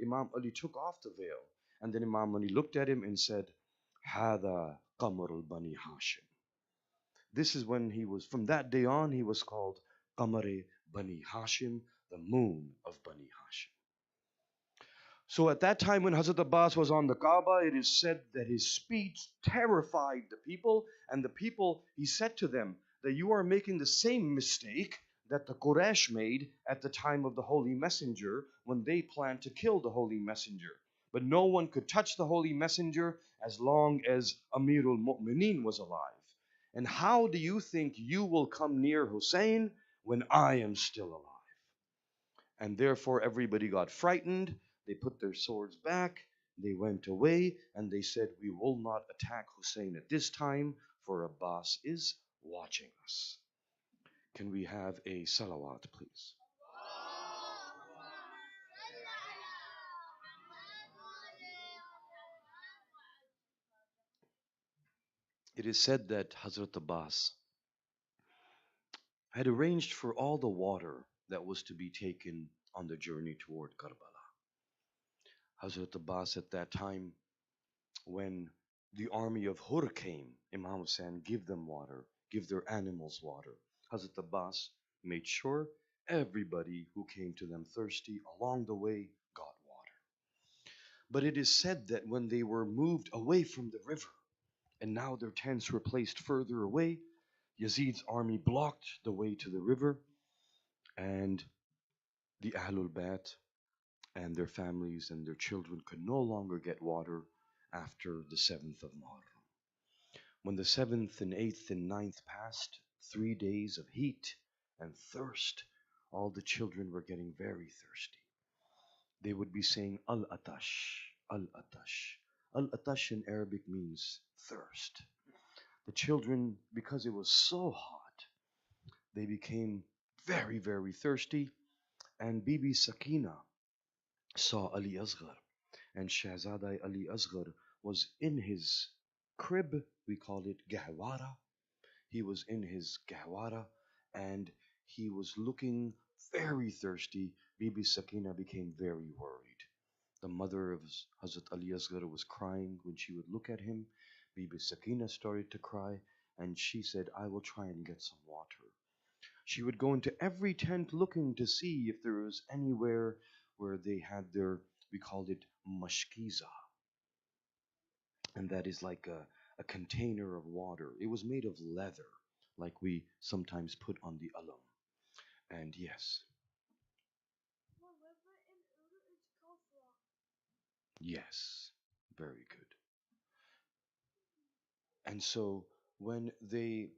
Imam Ali took off the veil, and then Imam Ali looked at him and said, Hada Qamarul Bani Hashim. This is when from that day on, he was called Qamari Bani Hashim, the moon of Bani Hashim. So at that time when Hazrat Abbas was on the Kaaba, it is said that his speech terrified the people, and the people, he said to them that you are making the same mistake that the Quraysh made at the time of the Holy Messenger when they planned to kill the Holy Messenger. But no one could touch the Holy Messenger as long as Amirul Mu'mineen was alive. And how do you think you will come near Hussein when I am still alive? And therefore everybody got frightened. They put their swords back. They went away and they said, we will not attack Hussein at this time, for Abbas is watching us. Can we have a salawat, please? It is said that Hazrat Abbas had arranged for all the water that was to be taken on the journey toward Karbala. Hazrat Abbas at that time, when the army of Hur came, Imam Hussein, give them water, give their animals water. Hazrat Abbas made sure everybody who came to them thirsty along the way got water. But it is said that when they were moved away from the river, and now their tents were placed further away, Yazid's army blocked the way to the river, and the Ahlul Bayt and their families and their children could no longer get water after the 7th of Muharram. When the 7th and 8th and 9th passed, 3 days of heat and thirst, all the children were getting very thirsty. They would be saying, Al-Atash, Al-Atash. Al-Atash in Arabic means thirst. The children, because it was so hot, they became very, very thirsty. And Bibi Sakina saw Ali Asghar, and Shahzadai Ali Asghar was in his crib, we call it Gahwara. He was in his Gahwara and he was looking very thirsty. Bibi Sakina became very worried. The mother of Hazrat Ali Asghar was crying when she would look at him. Bibi Sakina started to cry and she said, I will try and get some water. She would go into every tent looking to see if there was anywhere where they had their, we called it mashkiza. And that is like a container of water. It was made of leather, like we sometimes put on the alam. And yes. Yes, very good. And so when they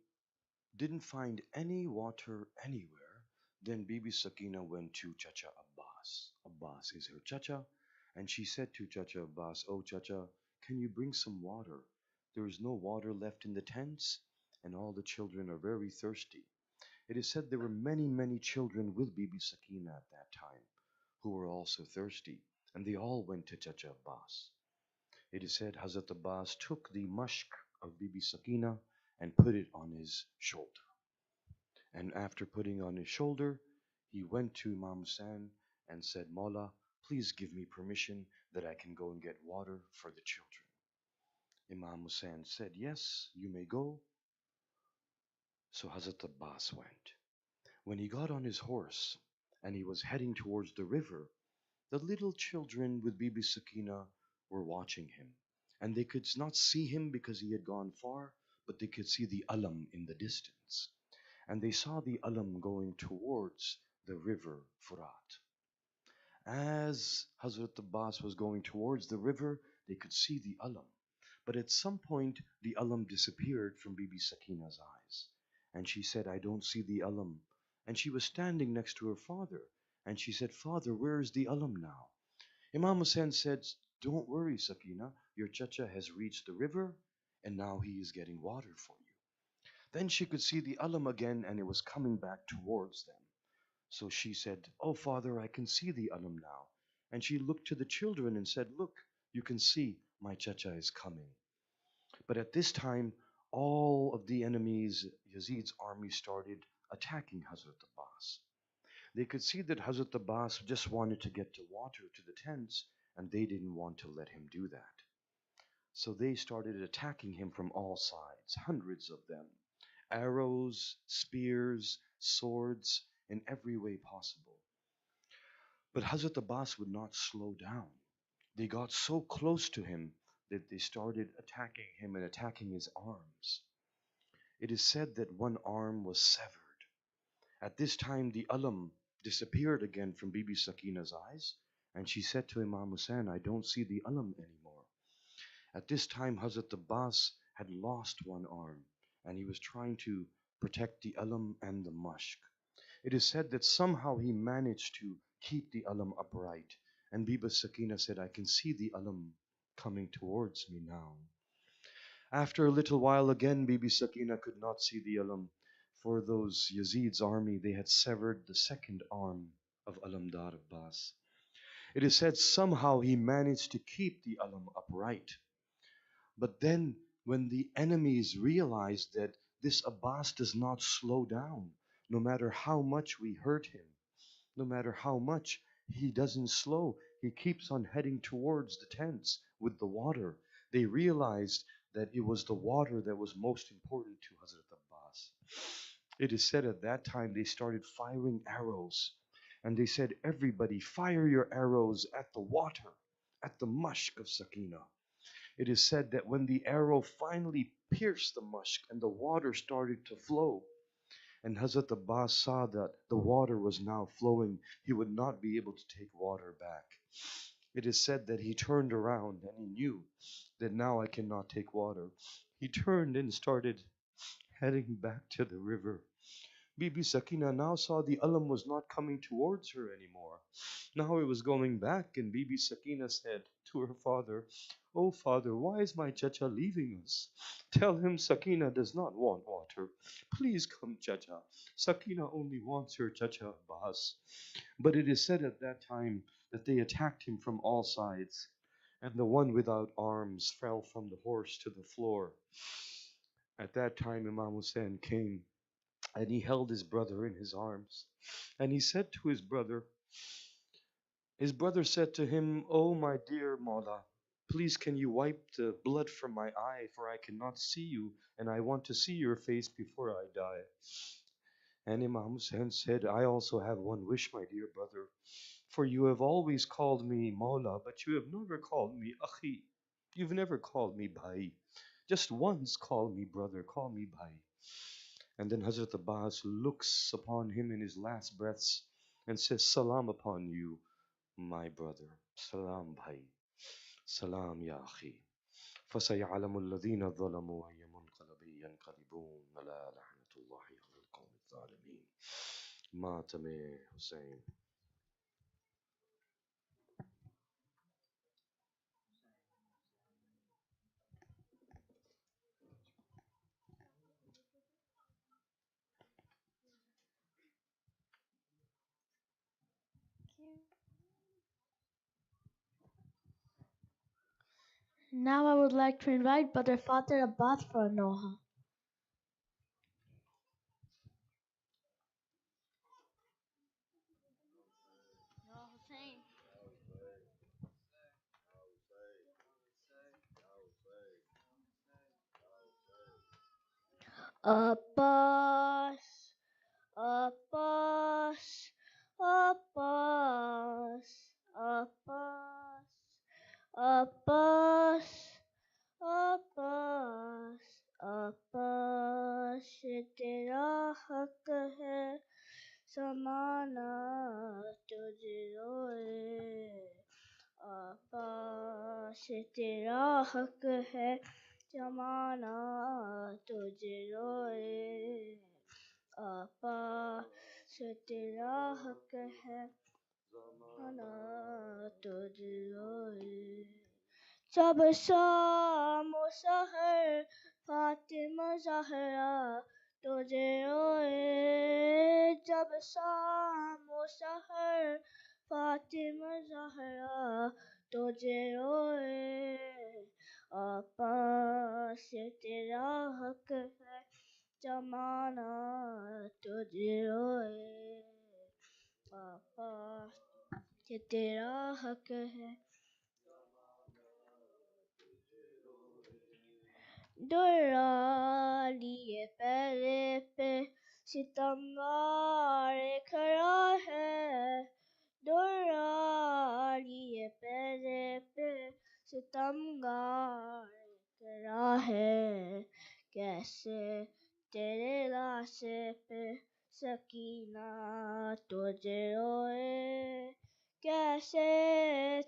didn't find any water anywhere, then Bibi Sakina went to Chacha Abbas. Abbas is her Chacha, and she said to Chacha Abbas, Oh Chacha, can you bring some water? There is no water left in the tents, and all the children are very thirsty. It is said there were many, many children with Bibi Sakina at that time who were also thirsty, and they all went to Chacha Abbas. It is said Hazrat Abbas took the mashk of Bibi Sakina and put it on his shoulder. And after putting on his shoulder, he went to Imam Hussein and said, Mawla, please give me permission that I can go and get water for the children. Imam Hussein said, yes, you may go. So Hazrat Abbas went. When he got on his horse and he was heading towards the river, the little children with Bibi Sakina were watching him. And they could not see him because he had gone far, but they could see the alam in the distance. And they saw the alam going towards the river Furat. As Hazrat Abbas was going towards the river, they could see the alam. But at some point, the alam disappeared from Bibi Sakina's eyes. And she said, I don't see the alam. And she was standing next to her father. And she said, Father, where is the alam now? Imam Hussein said, don't worry, Sakina. Your chacha has reached the river, and now he is getting water for you. Then she could see the alam again, and it was coming back towards them. So she said, "Oh, father, I can see the alam now." And she looked to the children and said, "Look, you can see my chacha is coming." But at this time, all of the enemies, Yazid's army, started attacking Hazrat Abbas. They could see that Hazrat Abbas just wanted to get to water to the tents, and they didn't want to let him do that. So they started attacking him from all sides, hundreds of them. Arrows, spears, swords, in every way possible. But Hazrat Abbas would not slow down. They got so close to him that they started attacking him and attacking his arms. It is said that one arm was severed. At this time, the alam disappeared again from Bibi Sakina's eyes, and she said to Imam Hussein, "I don't see the alam anymore." At this time, Hazrat Abbas had lost one arm, and he was trying to protect the alam and the mushk. It is said that somehow he managed to keep the alam upright, and Bibi Sakina said, "I can see the alam coming towards me now." After a little while again, Bibi Sakina could not see the alam. For those Yazid's army, they had severed the second arm of Alamdar Abbas. It is said somehow he managed to keep the alam upright. But then, when the enemies realized that this Abbas does not slow down, no matter how much we hurt him, no matter how much he doesn't slow, he keeps on heading towards the tents with the water. They realized that it was the water that was most important to Hazrat Abbas. It is said at that time they started firing arrows, and they said, "Everybody, fire your arrows at the water, at the mushk of Sakina." It is said that when the arrow finally pierced the mushk and the water started to flow, and Hazrat Abbas saw that the water was now flowing, he would not be able to take water back. It is said that he turned around and he knew that now I cannot take water. He turned and started heading back to the river. Bibi Sakina now saw the alam was not coming towards her anymore. Now it was going back, and Bibi Sakina said to her father, "Oh father, why is my chacha leaving us? Tell him Sakina does not want water. Please come, chacha. Sakina only wants her chacha Abbas." But it is said at that time that they attacked him from all sides, and the one without arms fell from the horse to the floor. At that time, Imam Hussein came and he held his brother in his arms. And he said to his brother said to him, "Oh, my dear Mawla, please can you wipe the blood from my eye, for I cannot see you, and I want to see your face before I die." And Imam Hussein said, "I also have one wish, my dear brother, for you have always called me Mawla, but you have never called me Akhi. You've never called me Bhai. Just once call me brother, call me Bhai." And then Hazrat Abbas looks upon him in his last breaths and says, "Salam upon you, my brother. Salam bhai. Salam ya akhi. فَسَيَعْلَمُ الَّذِينَ ظَلَمُوا أَيَّ مُنْقَلَبٍ يَنْقَلِبُونَ أَلَا لَعْنَةُ اللَّهِ عَلَى الْقَوْمِ الظَّالِمِينَ." Matame Hussein. Now I would like to invite Brother Father Abbas for a Noha. Ya Hussein. Abbas, Abbas, Abbas, Abbas, Abbas, Abbas, Abbas, ये तेरा हक है समाना तुझे रोए। Abbas, ये तेरा हक है जमाना तुझे रोए। Abbas, ये तेरा हक है जमाना तुझे रोए। जब शाम सहर फातिमा ज़हरा تجھے روئے جب شام و سحر فاطمہ زہرا تجھے روئے آپا سے تیرا حق ہے زمانہ تجھے روئے آپا سے تیرا حق ہے درا لیے پہلے پہ ستمگار کھڑا ہے درا لیے پہلے پہ ستمگار کھڑا ہے کیسے تیرے لاشے پہ سکینہ تجھے روئے کیسے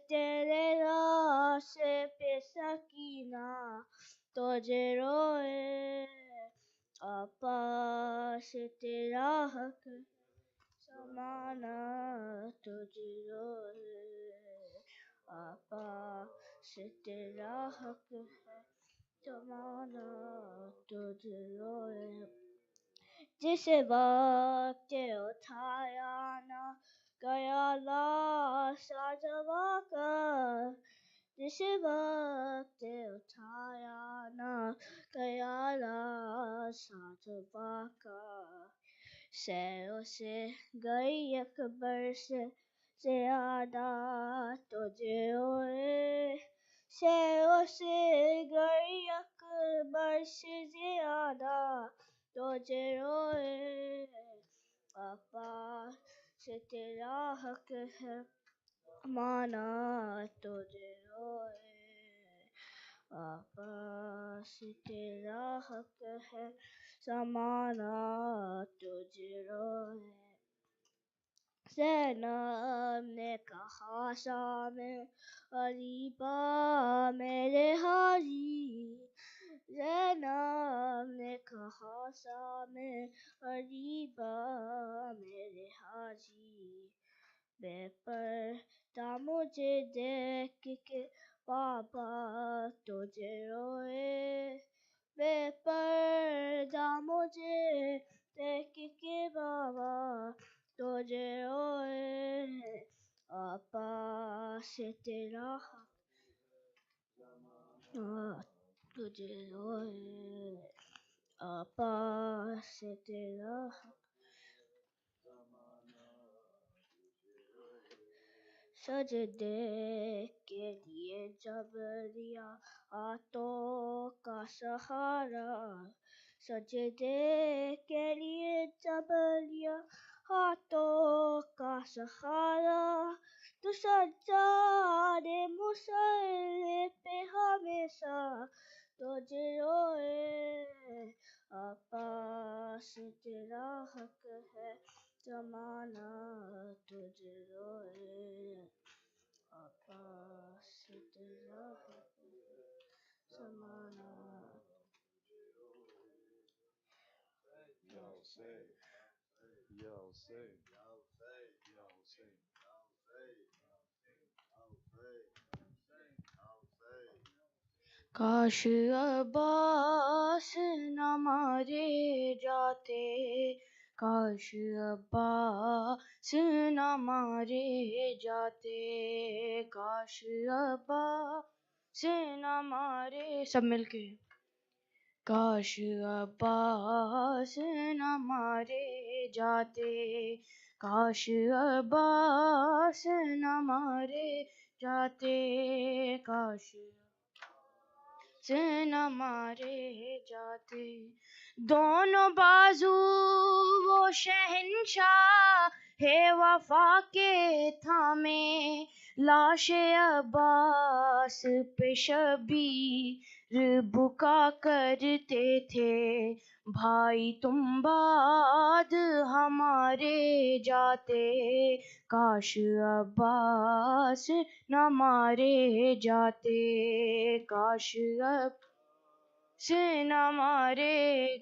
تیرے لاشے پہ سکینہ تجھے روئے آپا سے تیرا حق زمانہ تجھے روئے آپا سے تیرا حق ہے زمانہ تجھے روئے جس وقت اٹھایا نہ گیا لاش آجوا کا جس وقت اٹھایا نہ گیا لاش آجوا کا سیروں سے گئی اکبر سے زیادہ تجھے روئے سیروں سے گئی اکبر سے زیادہ تجھے روئے آپا سے تیرا حق ہے مانا تجھے روئے آپا سے تیرا حق ہے زمانہ تجھے روئے زینب نے کہا شام غریبا میرے حاجی زینب نے کہا شام غریبا میرے حاجی بے پردہ مجھے دیکھ کے بابا تجھے روئے بے پردہ مجھے دیکھ کے بابا تجھے روئے آپا سے تیرا تجھے روئے آپا سے تیرا سجدے کے لیے جب لیا ہاتھوں کا سہارا سجدے کے لیے جب لیا ہاتھوں کا سہارا تو سجادے مصلی پہ ہمیشہ تجھے روئے آپا سے تیرا حق ہے زمانہ تجھے روئے آپا سے تیرا حق ہے زمانہ Ya Hussein, Ya Hussein, Ya Hussein, Ya Hussein, کاش عباس نہ مارے جاتے کاش عباس نہ مارے جاتے کاش عباس نہ مارے سب مل کے کاش عباس نہ مارے جاتے کاش عباس نہ مارے جاتے کاش سے نہ مارے جاتے دونوں بازو وہ شہنشاہ ہے وفا کے تھامے لاش عباس پہ شبیر بکا کرتے تھے بھائی تم بعد ہمارے جاتے کاش عباس نہ مارے جاتے کاش عباس نہ مارے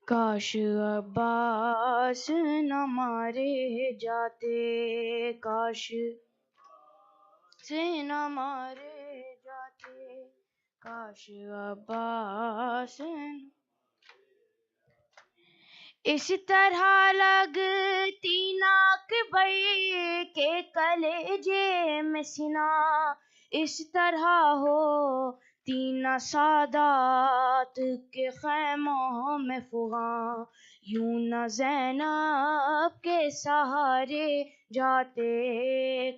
کاش عباس نہ مارے جاتے کاش سے نہ مارے جاتے کاش عباس اس طرح لگتی ناک بھر کے کلیجے میں سنا، اس طرح ہو تین سادات کے خیموں میں فغاں، یوں نہ زینب کے سہارے جاتے،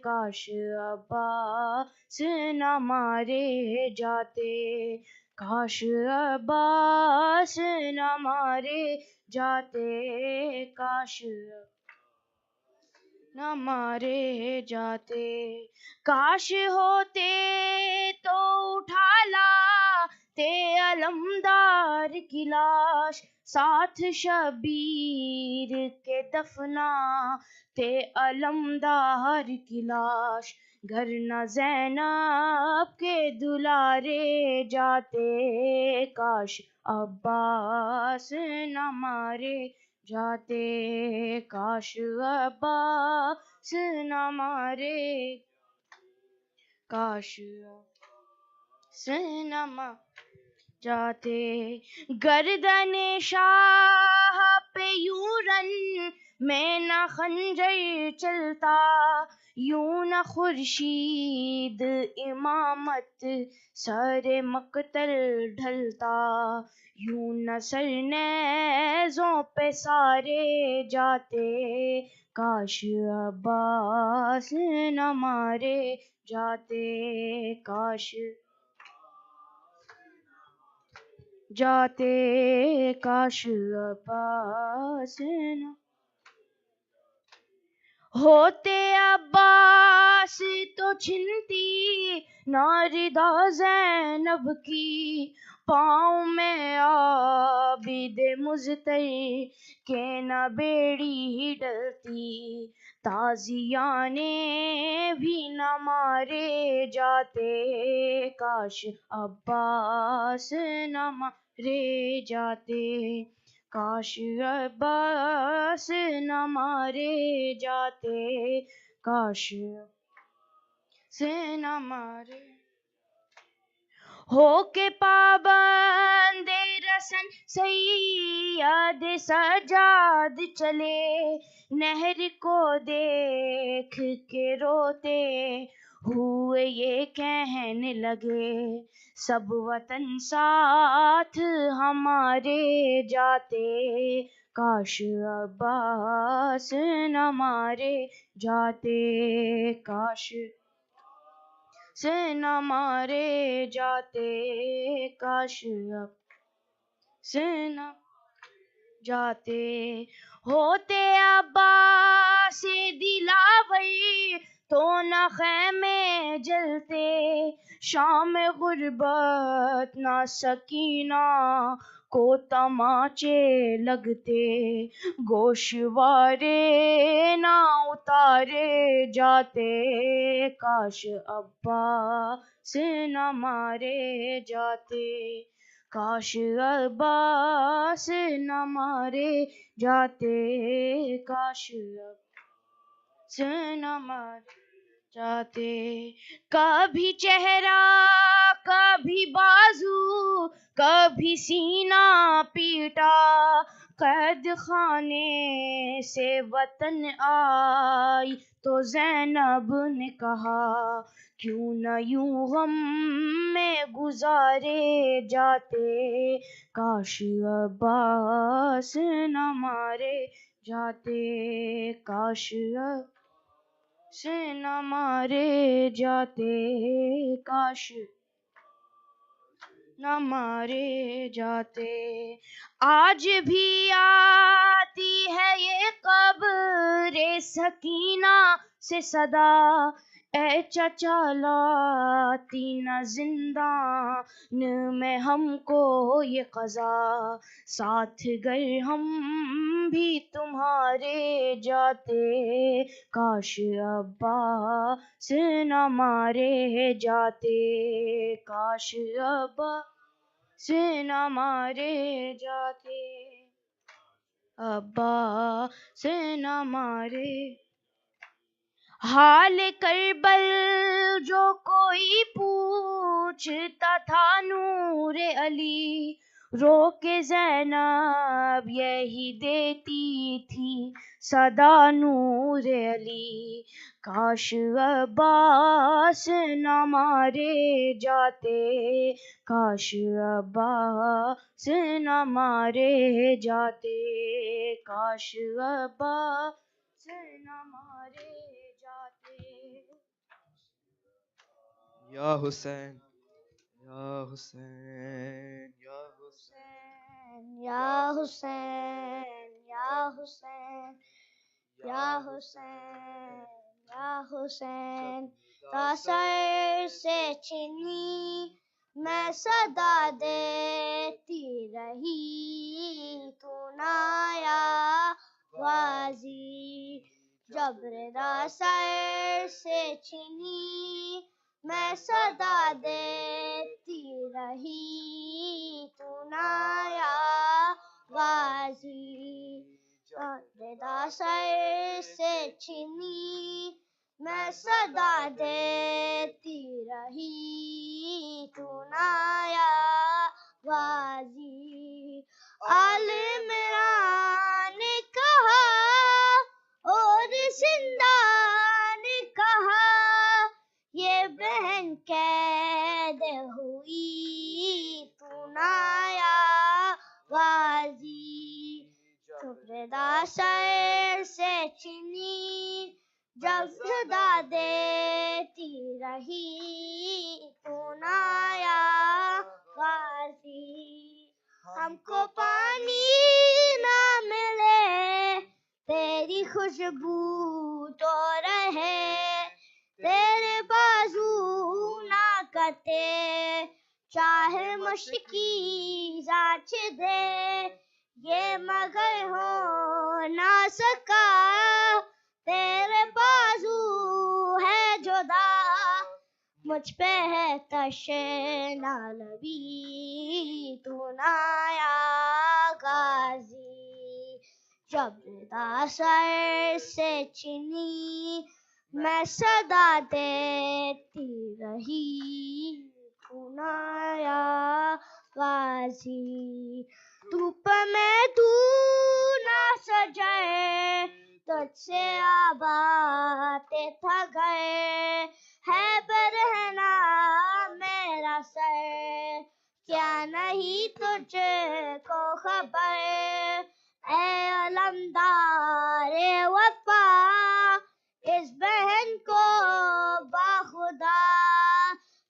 کاش عباس نہ مارے جاتے، کاش عباس نہ مارے جاتے، کاش نہ مارے جاتے، کاش ہوتے تو اٹھا لاتے علمدار کی لاش، ساتھ شبیر کے دفناتے علمدار کی لاش، گھر نہ زینب کے دلارے جاتے، کاش عباس نہ مارے جاتے، کاش عباس نہ مارے، کاش عباس نہ مارے جاتے، گردن شاہ پہ یوں رن میں نہ خنجر چلتا، یوں نہ خورشید امامت سر مقتل ڈھلتا، یوں نہ سر نیزوں پہ سارے جاتے، کاش عباس نہ مارے جاتے، کاش جاتے، کاش عباس نہ ہوتے، عباس تو چھنتی نہ ردا زینب کی، پاؤں میں عابد مضطر کے نہ بیڑی ڈلتی، تازیانے بھی نہ مارے جاتے، کاش عباس نہ مارے جاتے، کاش عباس نہ مارے جاتے، کاش سے نہ مارے، ہو کے پابند رسن سید سجاد چلے، نہر کو دیکھ کے روتے ہوئے یہ کہنے لگے، سب وطن ساتھ ہمارے جاتے، کاش عباس نہ مارے جاتے، کاش سے نہ مارے جاتے، کاش سے نہ جاتے، ہوتے عباس دلاور تو نہ خیمے جلتے، شام غربت نہ سکینہ کو تماچے لگتے، گوشوارے نہ اتارے جاتے، کاش عباس نہ مارے جاتے، کاش عباس نہ مارے جاتے، کاش عباس نہ مارے جاتے، کبھی چہرہ کبھی بازو کبھی سینہ پیٹا، قید خانے سے وطن آئی تو زینب نے کہا، کیوں نہ یوں غم میں گزارے جاتے، کاش عباس نہ مارے جاتے، کاش سے نہ مارے جاتے، کاش نہ مارے جاتے، آج بھی آتی ہے یہ قبر سکینہ سے صدا، اے چچا لاتی نہ زندان میں ہم کو یہ قضا، ساتھ گر ہم بھی تمہارے جاتے، کاش عباس نہ مارے جاتے، کاش عباس نہ مارے جاتے، عباس نہ مارے، حال کربل جو کوئی پوچھتا تھا نور علی، رو کے زینب یہی دیتی تھی صدا نور علی، کاش عباس نہ مارے جاتے، کاش عباس نہ مارے جاتے، کاش عباس نہ مارے جاتے۔ یا حسین یا حسین یا حسین یا حسین یا حسین یا حسین یا حسین، تا سر سے چنی میں صدا دیتی رہی، تو نہ آیا غازی، جب رضا سر سے چنی میں صدا دیتی رہی، تو نہ آیا غازی، رضا سر سے چھنی میں صدا دیتی رہی، تو نہ آیا غازی۔ آل عمران نے کہا اور زندہ نے کہا، یہ بہن قید ہوئی، تو نہ آیا غازی، جب رضا سر سے چنی جب صدا دیتی رہی، تو نہ آیا غازی۔ ہم کو پانی نہ ملے تیری خوشبو تو رہے، تیرے بازو نہ کٹے چاہے مشکی زاچ دے، یہ مگر ہو نہ سکا تیرے بازو ہے جدا، مجھ پہ ہے تشے نہ لبی، تو نہ آیا غازی، جب رضا سر سے چنی میں صدا دیتی رہی، تو نہ آیا غازی۔ دھوپ میں تو نہ سجائے، تجھ سے آباتے تھا گئے، ہے برہنا میرا سر، کیا نہیں تجھ کو خبر، اے علمدار وفا اس بہن کو باخدا،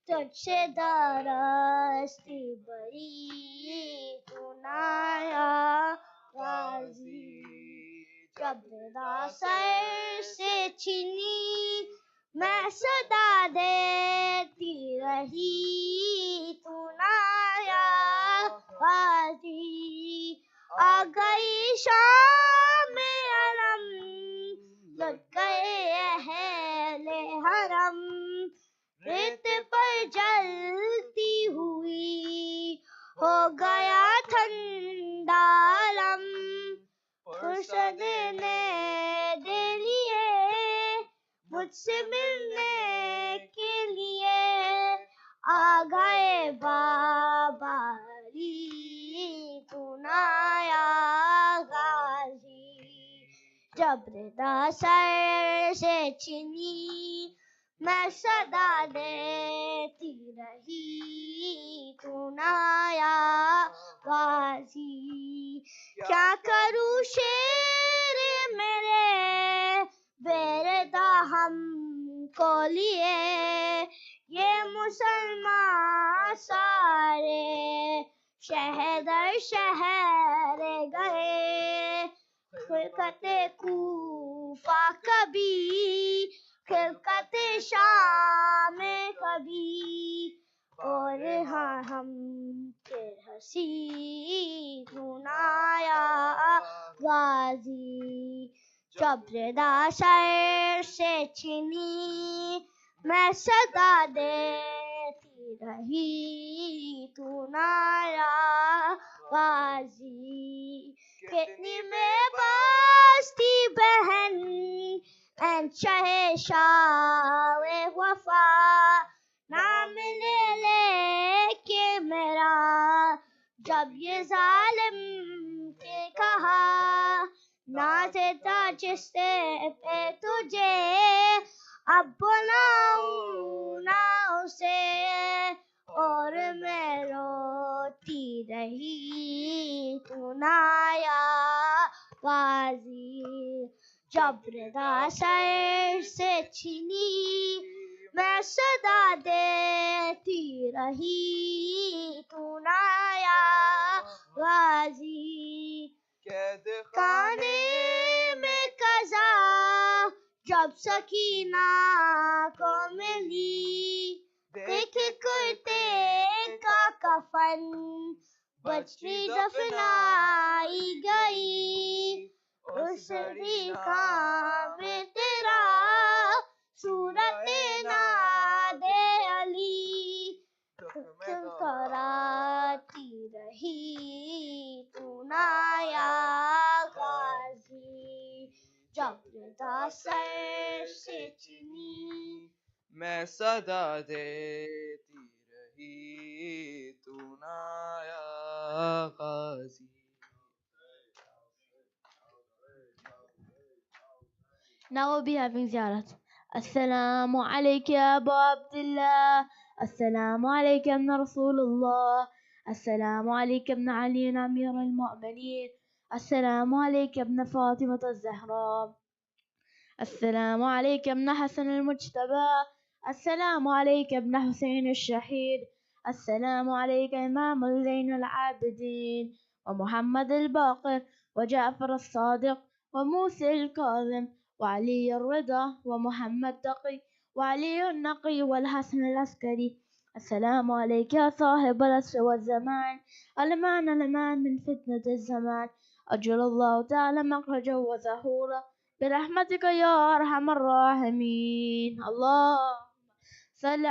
تجھ سے درستی بری، تو نہ آیا غازی، جب رضا سر سے چھنی میں صدا دیتی رہی، تو نہ آیا غازی۔ آ گئی شام علم لٹ گئے اہل حرم، ریت پر جلتی ہوئی ہو گیا ٹھنڈا علم، فرصت نے دے لیے مجھ سے ملنے کے لیے، آ گئے بابا علی، تو نہ آیا غازی، جب رضا سر سے چنی میں صدا دیتی رہی، تو نہ آیا غازی۔ کیا کروں شیر میرے بے ردا ہم کو لیے، یہ مسلمان سارے شہر در شہر گئے، خلقت کوفہ کبھی خلقت شام کبھی، اور ہاں ہم کے ہنسی، تو نہ آیا غازی، جب رضا سر سے چھنی میں صدا دیتی رہی، تو نہ آیا غازی۔ کتنی میں باز تھی بہن شہنشاہ وفا، نام لے لے کے میرا جب جب یہ ظالم کے کہا ناز تاج سے پہ تجھے اب بلاؤں نہ اسے اور میں روتی رہی تو نہ آیا غازی جب رضا سر سے چھنی میں صدا دیتی رہی تو نہ آیا غازی قید خانے میں قضا جب سکینہ کو ملی دیکھے کرتے کا کفن بچی دفنائی گئی اس طریقہ میں تیرا صورت ناد علی دکھ کراتی رہی تو نہ آیا غازی جب رضا سر سے چنی میں صدا دیتی رہی تو نہ آیا غازی. Now we'll be having ziyarat. Assalamu alayka ya Abu Abdullah. Assalamu alayka ya Rasulullah. Assalamu alayka ya Ali Amir al-Mu'minin. Assalamu alayka ya Fatima al-Zahra. السلام عليك يا ابن حسن المجتبى السلام عليك يا ابن حسين الشهيد السلام عليك إمام زين العابدين ومحمد الباقر وجعفر الصادق وموسى الكاظم وعلي الرضا ومحمد تقي وعلي النقي والحسن العسكري السلام عليك يا صاحب العصر والزمان الأمان الأمان من فتنة الزمان أجر الله تعالى مخرجه وظهوره برحمتك يا أرحم الراحمين. اللهم صل